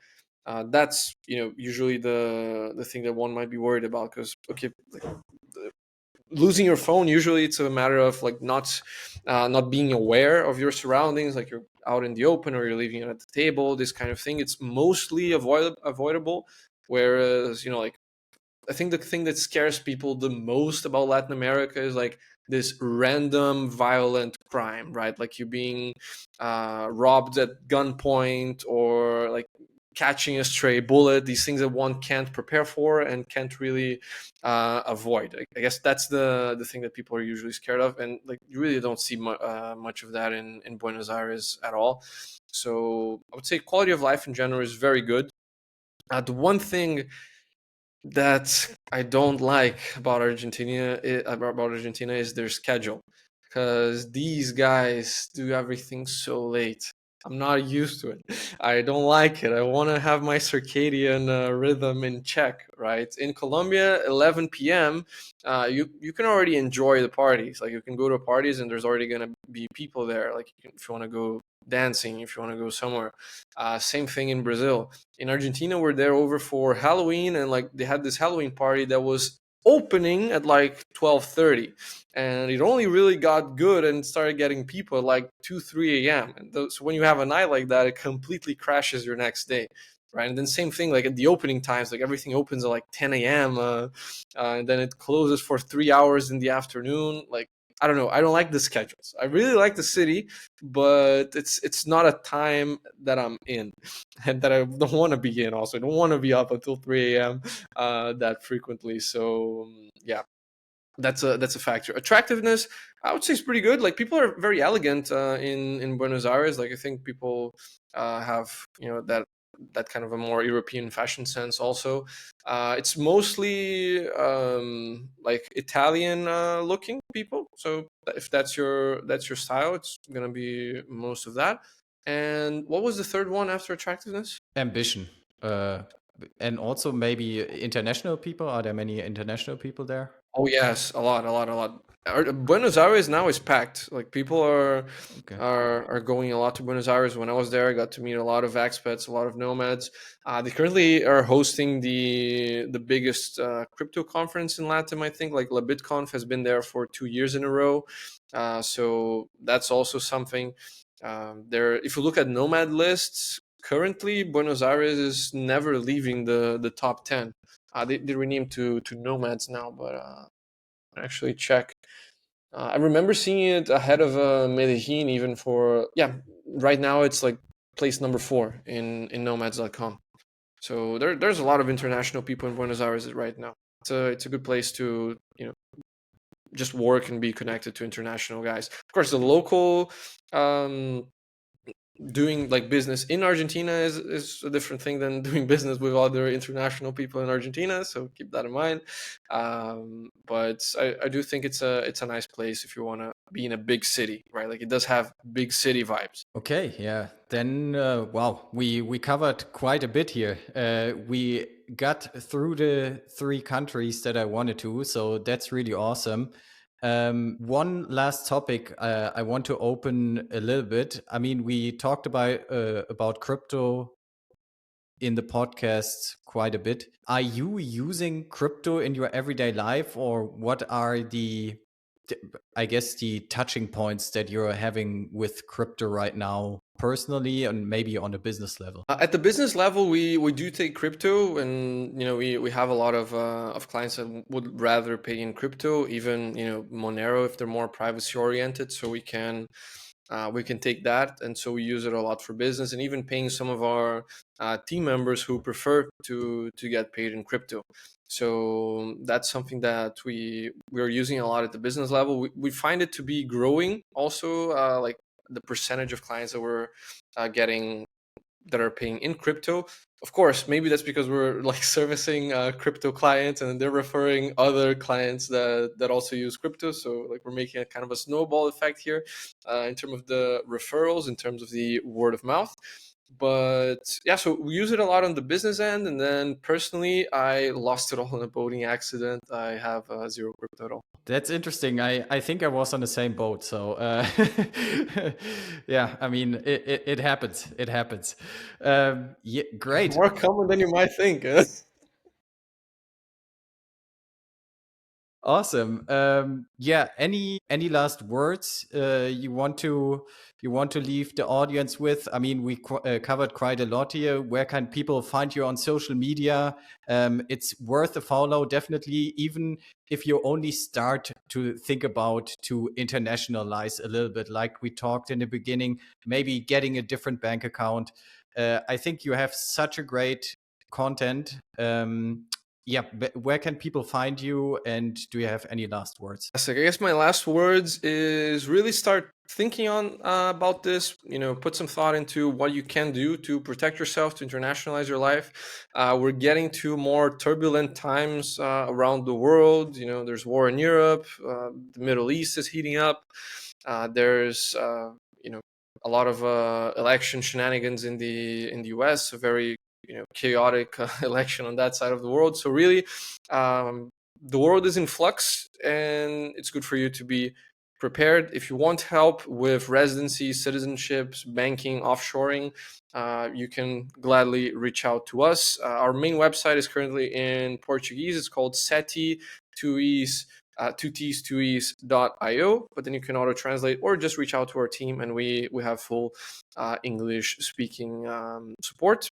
that's usually the thing that one might be worried about, because okay, like, losing your phone, usually it's a matter of like not being aware of your surroundings, like you're out in the open or you're leaving it at the table, this kind of thing. It's mostly avoidable, whereas like I think the thing that scares people the most about Latin America is like this random violent crime, right? Like you being robbed at gunpoint, or like catching a stray bullet, these things that one can't prepare for and can't really avoid. I guess that's the thing that people are usually scared of, and like you really don't see much of that in Buenos Aires at all. So I would say quality of life in general is very good. The one thing that I don't like about Argentina is their schedule, because these guys do everything so late. I'm not used to it. I don't like it. I want to have my circadian rhythm in check, right? In Colombia, 11 p.m., you can already enjoy the parties. Like you can go to parties and there's already gonna be people there. Like if you want to go dancing, if you want to go somewhere. Same thing in Brazil. In Argentina, we're there over for Halloween, and like they had this Halloween party that was opening at like 12:30, and it only really got good and started getting people at like 2 3 a.m. And so when you have a night like that, it completely crashes your next day, right? And then same thing, like at the opening times, like everything opens at like 10 a.m. And then it closes for 3 hours in the afternoon. Like I don't know, I don't like the schedules. I really like the city, but it's not a time that I'm in and that I don't want to be in. Also, I don't want to be up until 3 a.m. That frequently. So yeah, that's a factor. Attractiveness, I would say, is pretty good. Like people are very elegant in Buenos Aires. Like I think people have that kind of a more European fashion sense. Also, it's mostly like Italian looking people. So if that's your style, it's gonna be most of that. And what was the third one after attractiveness? Ambition. Uh, and also maybe international people. Are there many international people there? Oh yes, a lot, a lot, a lot. Buenos Aires now is packed. Like people are Okay. are going a lot to Buenos Aires. When I was there, I got to meet a lot of expats, a lot of nomads. They currently are hosting the biggest crypto conference in LATAM. I think like LabitConf has been there for 2 years in a row. So that's also something. There, if you look at nomad lists, currently Buenos Aires is never leaving the top 10. They renamed to nomads now, but actually check. I remember seeing it ahead of Medellin, even for yeah. Right now, it's like place number 4 in nomads.com. So there's a lot of international people in Buenos Aires right now. It's a good place to just work and be connected to international guys. Of course, the local doing like business in Argentina is a different thing than doing business with other international people in Argentina. So keep that in mind. But I do think it's a nice place if you want to be in a big city, right? Like it does have big city vibes. Okay, yeah. Then, wow, we covered quite a bit here. We got through the 3 countries that I wanted to, so that's really awesome. One last topic I want to open a little bit. I mean, we talked about crypto in the podcast quite a bit. Are you using crypto in your everyday life, or what are I guess the touching points that you're having with crypto right now, personally and maybe on a business level? At the business level, we do take crypto, and we have a lot of clients that would rather pay in crypto, even Monero if they're more privacy oriented. So we can take that, and so we use it a lot for business, and even paying some of our team members who prefer to get paid in crypto. So that's something that we're using a lot at the business level. We find it to be growing also, like the percentage of clients that we're getting that are paying in crypto. Of course, maybe that's because we're like servicing crypto clients, and they're referring other clients that also use crypto. So like we're making a kind of a snowball effect here in terms of the referrals, in terms of the word of mouth. But yeah, so we use it a lot on the business end, and then personally, I lost it all in a boating accident. I have zero crypto at all. That's interesting. I think I was on the same boat. So, yeah, I mean, it happens. It happens. Yeah, great. More common than you might think. Awesome. Yeah. Any last words you want to leave the audience with? I mean, we covered quite a lot here. Where can people find you on social media? It's worth a follow, definitely. Even if you only start to think about to internationalize a little bit, like we talked in the beginning, maybe getting a different bank account. I think you have such a great content. Yeah, where can people find you, and do you have any last words? So I guess my last words is really start thinking on about this. Put some thought into what you can do to protect yourself, to internationalize your life. We're getting to more turbulent times around the world. There's war in Europe. The Middle East is heating up. There's a lot of election shenanigans in the U.S. A very chaotic election on that side of the world. So really, the world is in flux, and it's good for you to be prepared. If you want help with residency, citizenships, banking, offshoring, you can gladly reach out to us. Our main website is currently in Portuguese. It's called SETI 2Es. 2ts2es.io, but then you can auto translate or just reach out to our team, and we have full English speaking support.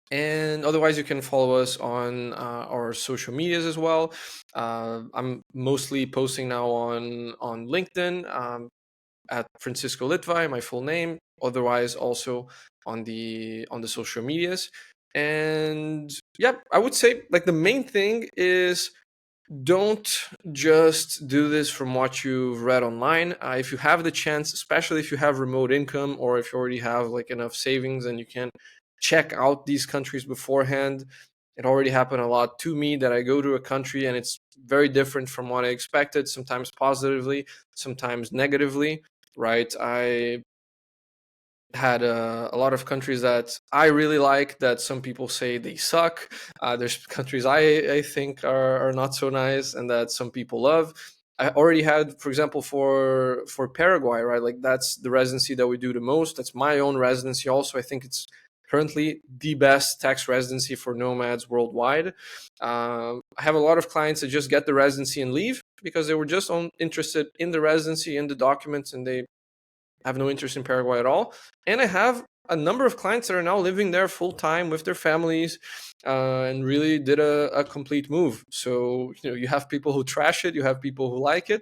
And otherwise, you can follow us on our social medias as well. I'm mostly posting now on LinkedIn at Francisco Litvai, my full name. Otherwise, also on the social medias. And yeah, I would say like the main thing is don't just do this from what you've read online. If you have the chance, especially if you have remote income, or if you already have like enough savings and you can check out these countries beforehand. It already happened a lot to me that I go to a country and it's very different from what I expected, sometimes positively, sometimes negatively, right? I had a lot of countries that I really like that some people say they suck. There's countries I think are not so nice and that some people love. I already had, for example, for Paraguay, right? Like that's the residency that we do the most. That's my own residency also. I think it's currently the best tax residency for nomads worldwide. I have a lot of clients that just get the residency and leave because they were just interested in the residency, in the documents, and they have no interest in Paraguay at all. And I have a number of clients that are now living there full time with their families and really did a complete move. So, you have people who trash it, you have people who like it.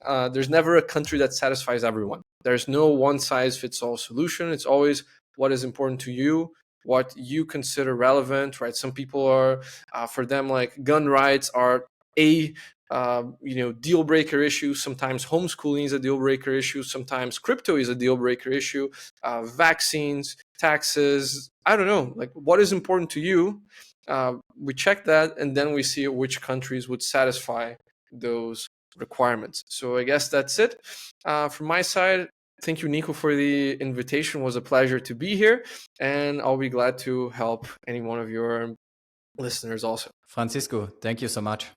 There's never a country that satisfies everyone. There's no one size fits all solution. It's always what is important to you, what you consider relevant, right? Some people are, for them, like gun rights are a deal breaker issues. Sometimes homeschooling is a deal breaker issue. Sometimes crypto is a deal breaker issue. Vaccines, taxes. I don't know. Like, what is important to you? We check that, and then we see which countries would satisfy those requirements. So I guess that's it from my side. Thank you, Nico, for the invitation. It was a pleasure to be here, and I'll be glad to help any one of your listeners also. Francisco, thank you so much.